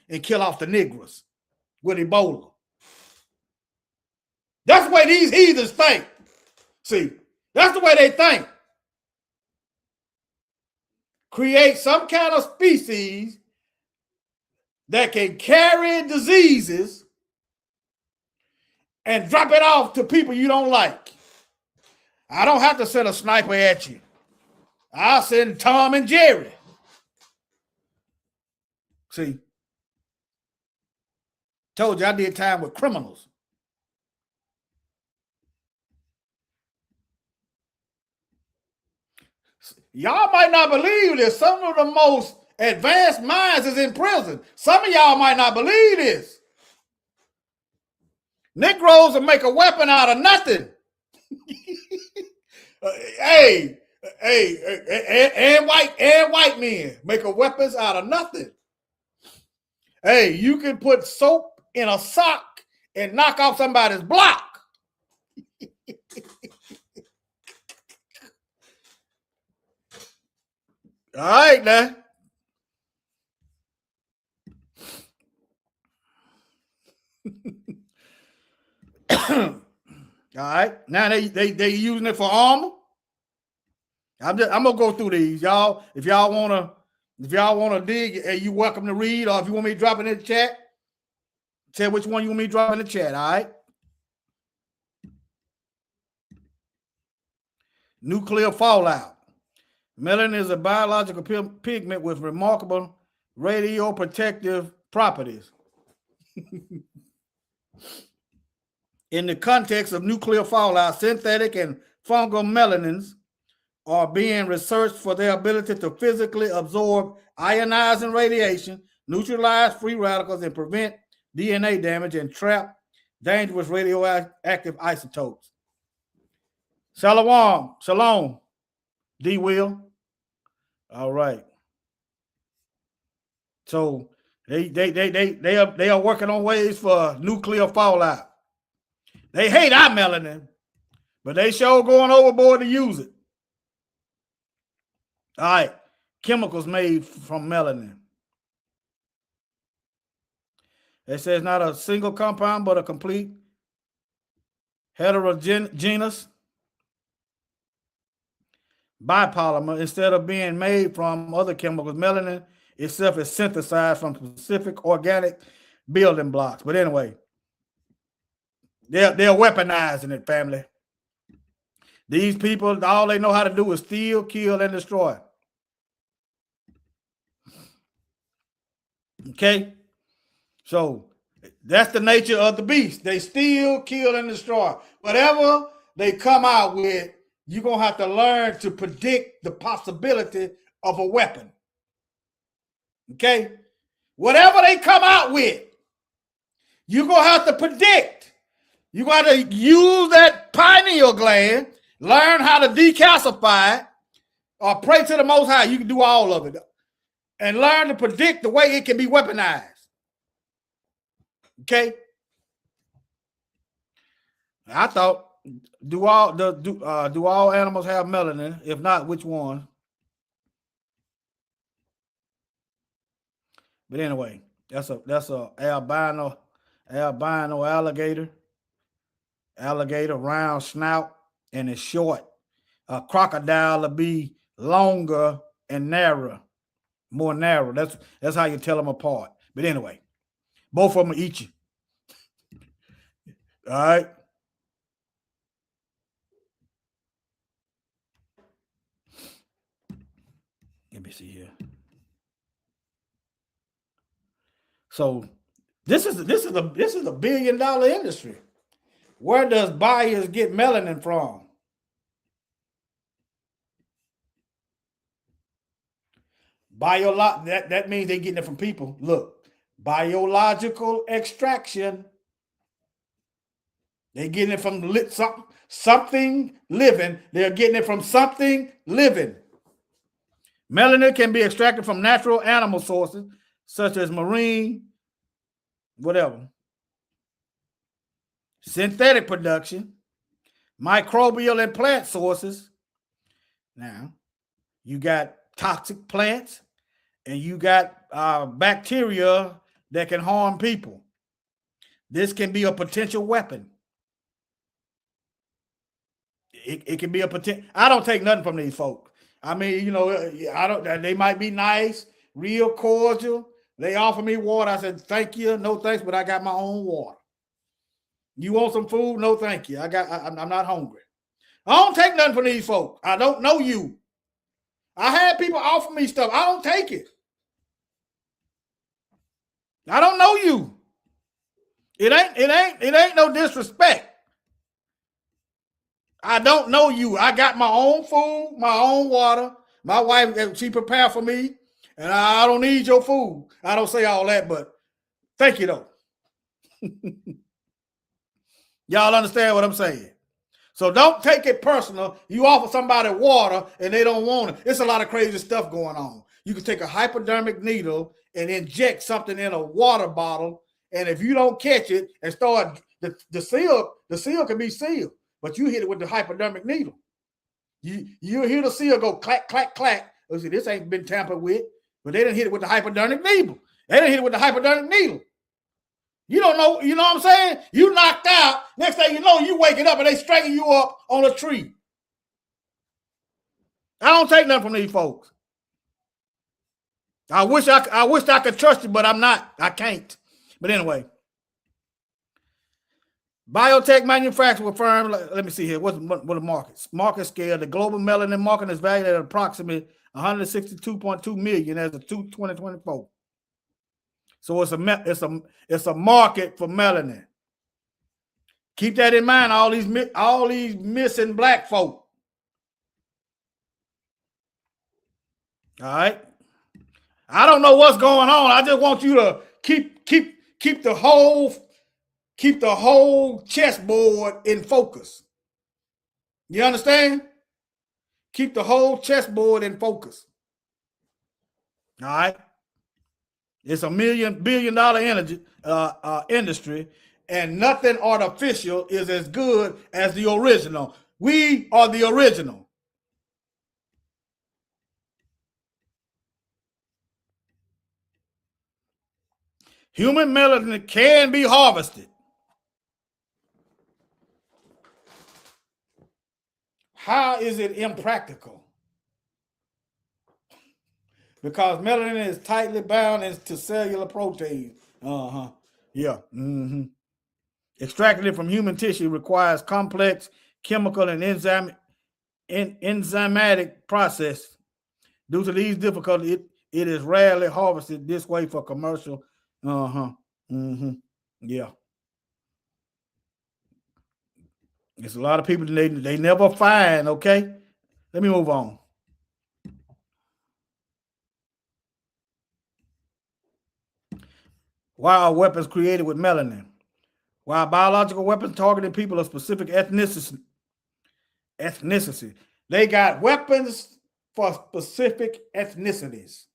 and kill off the Negroes with Ebola. That's the way these heathens think. See, that's the way they think. Create some kind of species that can carry diseases and drop it off to people you don't like. I don't have to send a sniper at you. I'll send Tom and Jerry. See, told you I did time with criminals. Y'all might not believe this. Some of the most advanced minds is in prison. Some of y'all might not believe this. Negroes will make a weapon out of nothing. And white men make a weapons out of nothing. Hey, you can put soap in a sock and knock off somebody's block. All right, now. All right, now they using it for armor. I'm gonna go through these, y'all. If y'all wanna dig, you welcome to read, or if you want me to drop it in the chat, tell which one you want me to drop in the chat. All right. Nuclear fallout. Melanin is a biological pigment with remarkable radioprotective properties. In the context of nuclear fallout, synthetic and fungal melanins are being researched for their ability to physically absorb ionizing radiation, neutralize free radicals, and prevent DNA damage and trap dangerous radioactive isotopes. Shalom, D. Will. All right. So they are working on ways for nuclear fallout. They hate our melanin, but they sure going overboard to use it. All right, chemicals made from melanin. It says not a single compound, but a complete heterogeneous bipolymer. Instead of being made from other chemicals, melanin itself is synthesized from specific organic building blocks. But anyway, they're weaponizing it, family. These people, all they know how to do is steal, kill, and destroy. Okay? So that's the nature of the beast. They steal, kill, and destroy. Whatever they come out with, you're going to have to learn to predict the possibility of a weapon. Okay? Whatever they come out with, you're going to have to predict. You're going to use that pineal gland, learn how to decalcify it, or pray to the Most High. You can do all of it. And learn to predict the way it can be weaponized. Okay? I thought, do all animals have melanin? If not, which one? But anyway, that's a albino alligator, round snout, and it's short. A crocodile will be longer and narrow, more narrow. That's how you tell them apart. But anyway, both of them will eat you. All right. Let me see here. So this is a $1 billion industry. Where does buyers get melanin from? That means they're getting it from people. Look, biological extraction. They're getting it from something living. They're getting it from something living. Melanin can be extracted from natural animal sources, such as marine, whatever. Synthetic production, microbial and plant sources. Now, you got toxic plants and you got bacteria that can harm people. This can be a potential weapon. It can be a potential. I don't take nothing from these folks. I mean, they might be nice, real cordial. They offer me water. I said, thank you. No thanks, but I got my own water. You want some food? No, thank you. I'm not hungry. I don't take nothing from these folks. I don't know you. I had people offer me stuff. I don't take it. I don't know you. It ain't no disrespect. I don't know you. I got my own food, my own water. My wife, she prepared for me, and I don't need your food. I don't say all that, but thank you though. Y'all understand what I'm saying? So don't take it personal. You offer somebody water and they don't want it. It's a lot of crazy stuff going on. You can take a hypodermic needle and inject something in a water bottle, and if you don't catch it and start the seal can be sealed, but you hit it with the hypodermic needle. You hear the seal go clack, clack, clack. Oh, see, this ain't been tampered with, but they didn't hit it with the hypodermic needle. They didn't hit it with the hypodermic needle. You don't know, you know what I'm saying? You knocked out. Next thing you know, you waking up and they straighten you up on a tree. I don't take nothing from these folks. I wish I could trust you, but I'm not. I can't. But anyway, biotech manufacturer firm. Let me see here. What the markets? Market scale. The global melanin market is valued at approximately 162.2 million as of 2024. So it's a market for melanin. Keep that in mind. All these missing black folk. All right. I don't know what's going on. I just want you to keep the whole chessboard in focus. You understand? Keep the whole chessboard in focus. All right. It's a $1 billion energy industry, and nothing artificial is as good as the original. We are the original. Human melanin can be harvested. How is it impractical? Because melanin is tightly bound to cellular proteins. Yeah. Extracting it from human tissue requires complex chemical and enzymatic process. Due to these difficulties, it is rarely harvested this way for commercial. Yeah. There's a lot of people they never find. Okay. Let me move on. Why are weapons created with melanin? Why are biological weapons targeting people of specific ethnicity? They got weapons for specific ethnicities.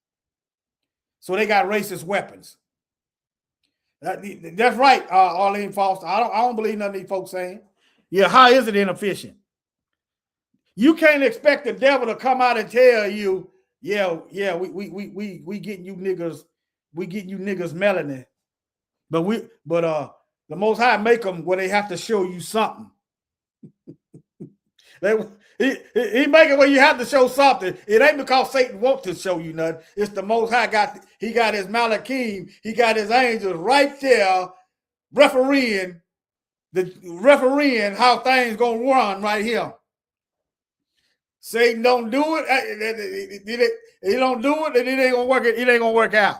So they got racist weapons. That's right, Arlene Foster. I don't believe none of these folks saying. Yeah, how is it inefficient? You can't expect the devil to come out and tell you, we getting you niggas, melanin. But the Most High make them where they have to show you something. He make it where you have to show something. It ain't because Satan wants to show you nothing. It's the Most High got his Malachim, he got his angels right there refereeing how things gonna run right here. Satan don't do it. He don't do it, and it ain't gonna work. It ain't gonna work out.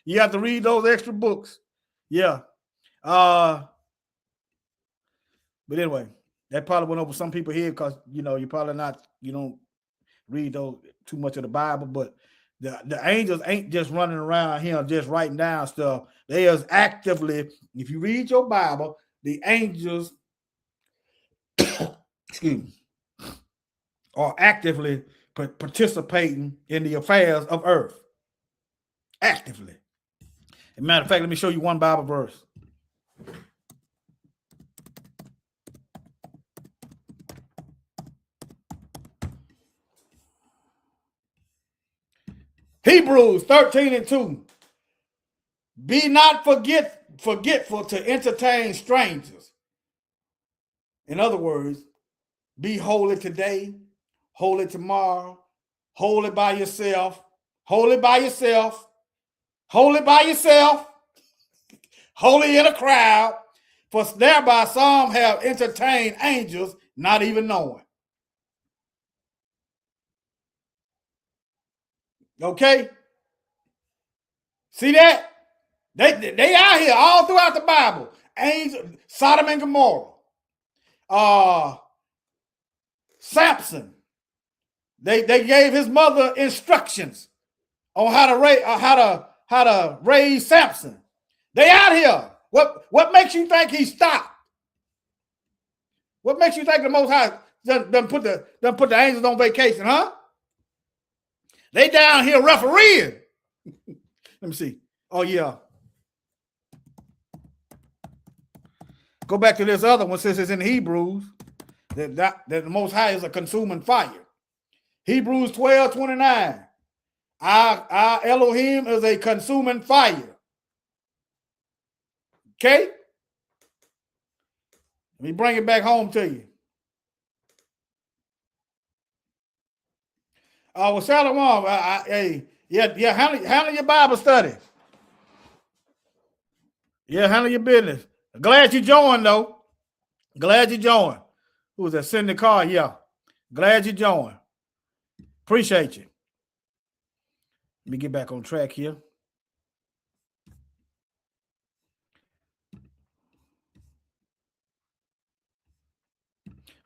You have to read those extra books. Yeah. But anyway, that probably went over some people here because you don't read those too much of the Bible, but the angels ain't just running around here just writing down stuff. They is actively, if you read your Bible, the angels excuse me, are actively participating in the affairs of earth. Actively. As a matter of fact, let me show you one Bible verse. Hebrews 13:2. Be not forgetful to entertain strangers. In other words, be holy today, holy tomorrow, holy by yourself, holy by yourself, holy by yourself, holy in a crowd, for thereby some have entertained angels, not even knowing. Okay? See that? They out here all throughout the Bible. Angels, Sodom and Gomorrah. Samson. They gave his mother instructions on how to raise Samson. They out here. What makes you think he stopped? What makes you think the Most High done put the angels on vacation, huh? They down here refereeing. Let me see. Oh yeah. Go back to this other one since it's in Hebrews. That the Most High is a consuming fire. Hebrews 12:29. Our Elohim is a consuming fire. Okay? Let me bring it back home to you. Well, Shalom. Handle your Bible study. Yeah, handle your business. Glad you joined, though. Glad you joined. Who was that? Cindy Carr? Yeah. Glad you joined. Appreciate you. Let me get back on track here.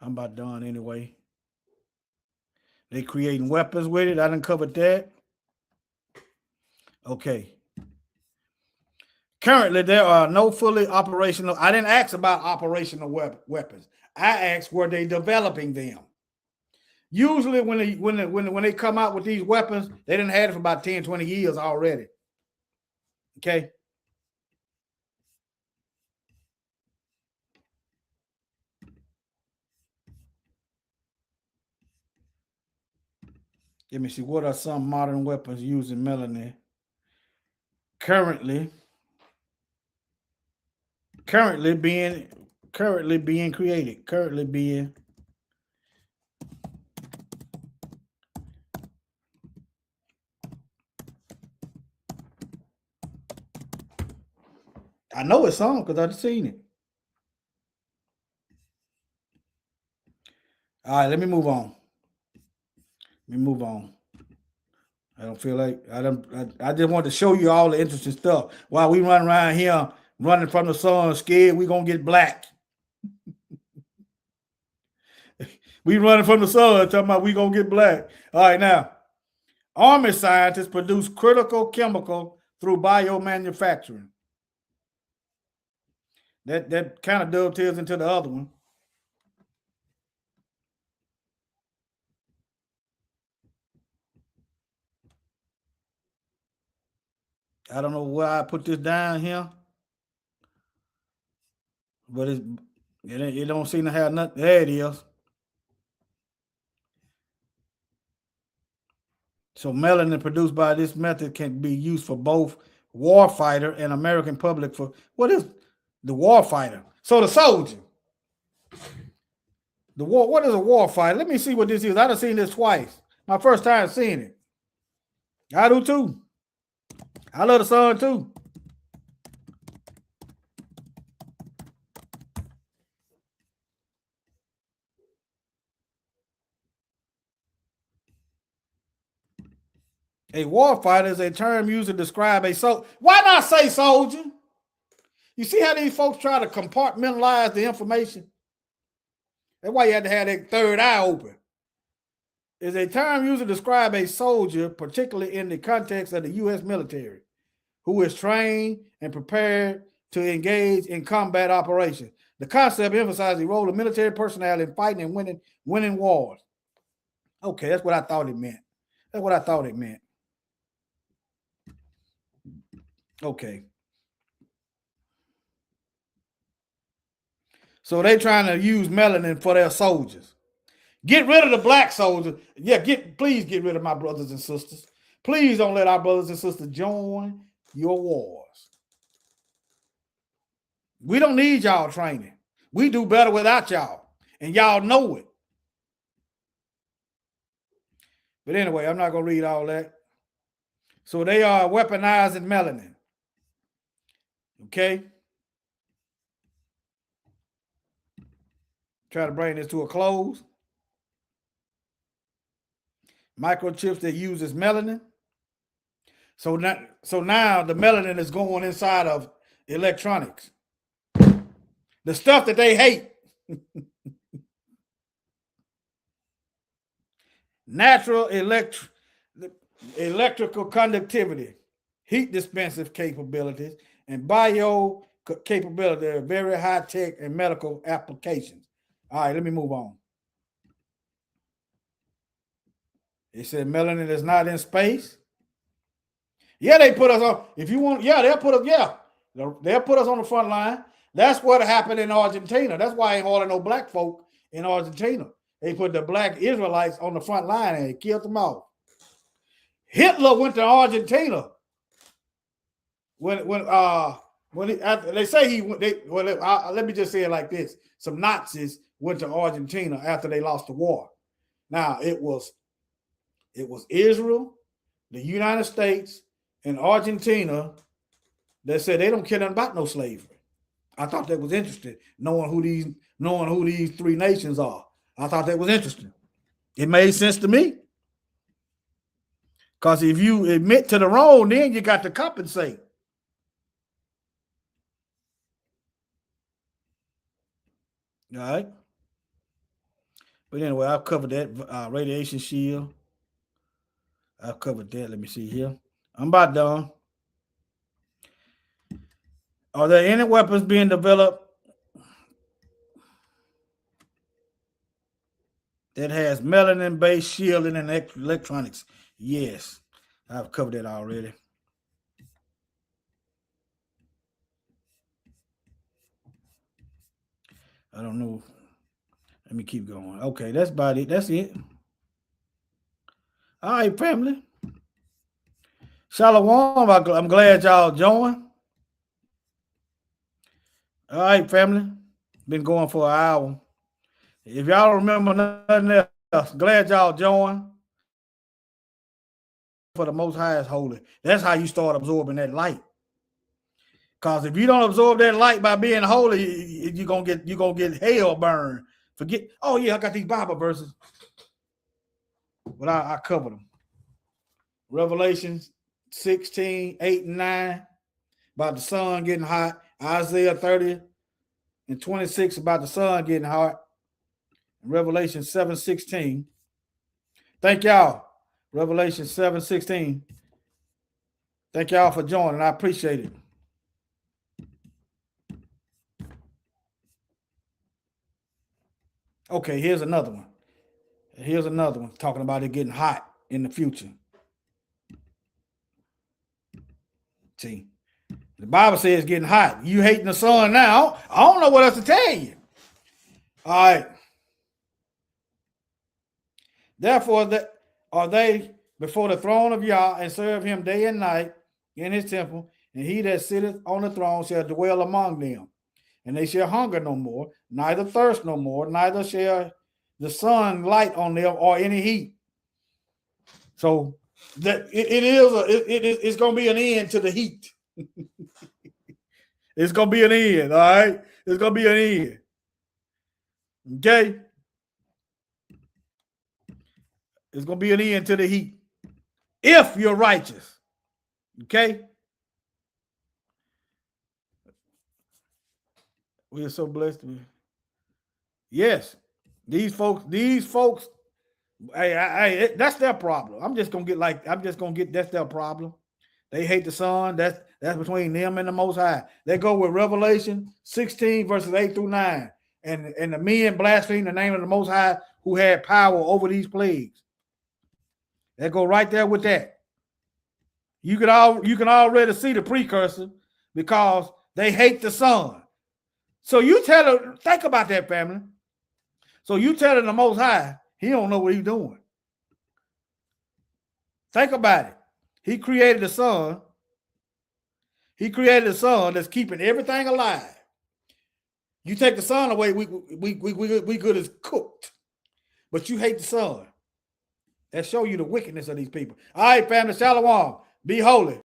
I'm about done anyway. They creating weapons with it. I done covered that. Okay. Currently, there are no fully operational. I didn't ask about operational weapons. I asked, were they developing them? Usually, when they come out with these weapons, they didn't have it for about 10, 20 years already. Okay. Let me see. What are some modern weapons using melanin? Currently being created. Currently being. I know it's some because I've seen it. All right, let me move on. I don't feel like I just want to show you all the interesting stuff. While we run around here running from the sun, scared we're gonna get black. We running from the sun, talking about we gonna get black. All right, now, Army scientists produce critical chemical through biomanufacturing. That kind of dovetails into the other one. I don't know why I put this down here, but it don't seem to have nothing. There it is. So melanin produced by this method can be used for both warfighter and American public. For what is the warfighter? So the soldier. The war. What is a warfighter? Let me see what this is. I've seen this twice. My first time seeing it. I do too. I love the sun too. A warfighter is a term used to describe a soldier. Why not say soldier? You see how these folks try to compartmentalize the information? That's why you had to have that third eye open. Is a term used to describe a soldier, particularly in the context of the U.S. military, who is trained and prepared to engage in combat operations. The concept emphasizes the role of military personnel in fighting and winning wars. Okay, that's what I thought it meant. Okay. So they trying to use melanin for their soldiers. Get rid of the black soldiers. Yeah, please get rid of my brothers and sisters. Please don't let our brothers and sisters join your wars. We don't need y'all training. We do better without y'all. And y'all know it. But anyway, I'm not going to read all that. So they are weaponizing melanin. Okay? Try to bring this to a close. Microchips that uses melanin. So now the melanin is going inside of electronics. The stuff that they hate. Natural electrical conductivity, heat dispensive capabilities, and bio capability are very high tech and medical applications. All right, let me move on. They said melanin is not in space. Yeah, they put us on. If you want, yeah, they'll put us. Yeah, they'll put us on the front line. That's what happened in Argentina. That's why I ain't hauling no black folk in Argentina. They put the black Israelites on the front line and they killed them all. Hitler went to Argentina when they say he went. Let me just say it like this: some Nazis went to Argentina after they lost the war. Now it was Israel, the United States, and Argentina that said they don't care nothing about no slavery. I thought that was interesting, knowing who these three nations are. I thought that was interesting. It made sense to me. Because if you admit to the wrong, then you got to compensate. All right. But anyway, I've covered that radiation shield. I've covered that. Let me see here. I'm about done. Are there any weapons being developed that has melanin-based shielding and electronics? Yes, I've covered that already. I don't know. Let me keep going. Okay, that's about it. That's it. All right, family. Shalom. I'm glad y'all joined. All right, family. Been going for an hour. If y'all remember nothing else, glad y'all joined. For the Most High is holy. That's how you start absorbing that light. Because if you don't absorb that light by being holy, you're gonna get hell burned. Forget. Oh yeah, I got these Bible verses, but I covered them. Revelations 16, 8 and 9 about the sun getting hot. Isaiah 30 and 26 about the sun getting hot. Revelation 7:16. Thank y'all. Revelation 7:16. Thank y'all for joining. I appreciate it. Okay, here's another one. Here's another one talking about it getting hot in the future. See, the Bible says it's getting hot. You hating the sun now. I don't know what else to tell you. All right. Therefore, are they before the throne of Yah and serve him day and night in his temple, and he that sitteth on the throne shall dwell among them. And they shall hunger no more, neither thirst no more, neither shall the sun light on them or any heat. So that it's going to be an end to the heat. It's going to be an end, all right? It's going to be an end. Okay? It's going to be an end to the heat. If you're righteous. Okay? We are so blessed to be. Yes. These folks, hey, that's their problem. I'm just gonna get that's their problem. They hate the sun. That's between them and the Most High. They go with Revelation 16 verses 8 through 9, and the men blaspheme the name of the Most High who had power over these plagues. They go right there with that. You can already see the precursor because they hate the sun. So you tell her, think about that, family. So you telling the Most High, he don't know what he's doing. Think about it. He created the sun. He created the sun that's keeping everything alive. You take the sun away, we good as cooked. But you hate the sun. That show you the wickedness of these people. All right, family, shalom. Be holy.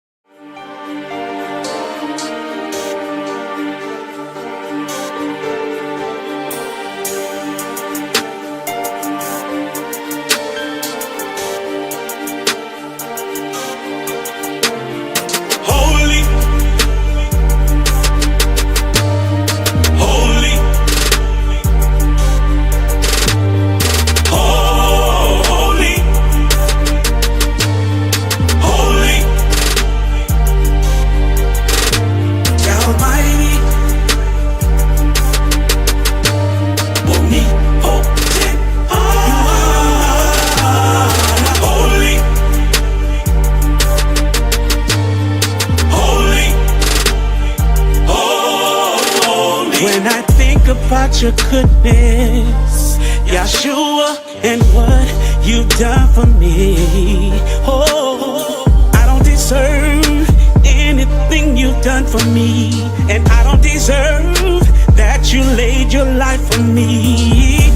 About your goodness, Yahshua, and what you've done for me. Oh, I don't deserve anything you've done for me, and I don't deserve that you laid your life for me.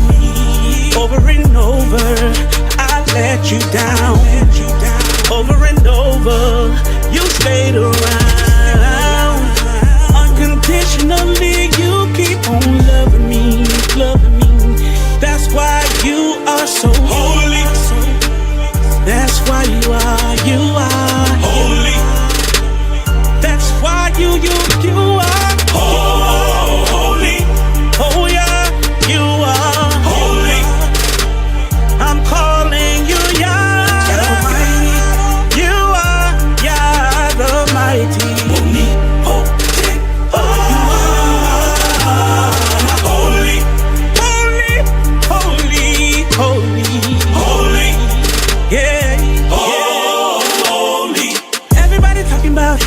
Over and over, I let you down. Over and over, you stayed around. Unconditionally, you keep on loving me, loving me. That's why you are so holy. That's why you are holy. That's why you are holy. Oh yeah, you are holy.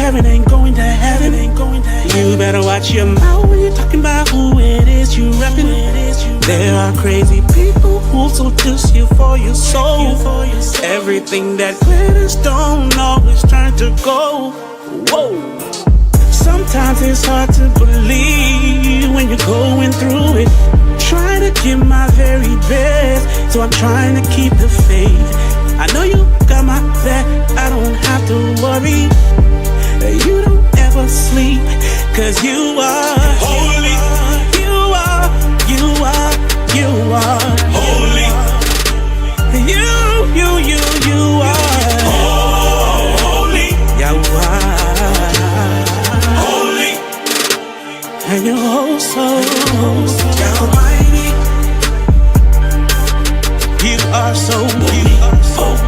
heaven ain't going to heaven. You better watch your mouth when you're talking about who it is you reppin'. There are crazy people who'll seduce you for your soul. Everything that glitters don't always turn to gold. Whoa. Sometimes it's hard to believe when you're going through it. Trying to give my very best, so I'm trying to keep the faith. I know you got my back, I don't have to worry. You don't ever sleep, cause you are holy. You are holy. You are holy. You are holy. And you're oh so almighty. You are so beautiful.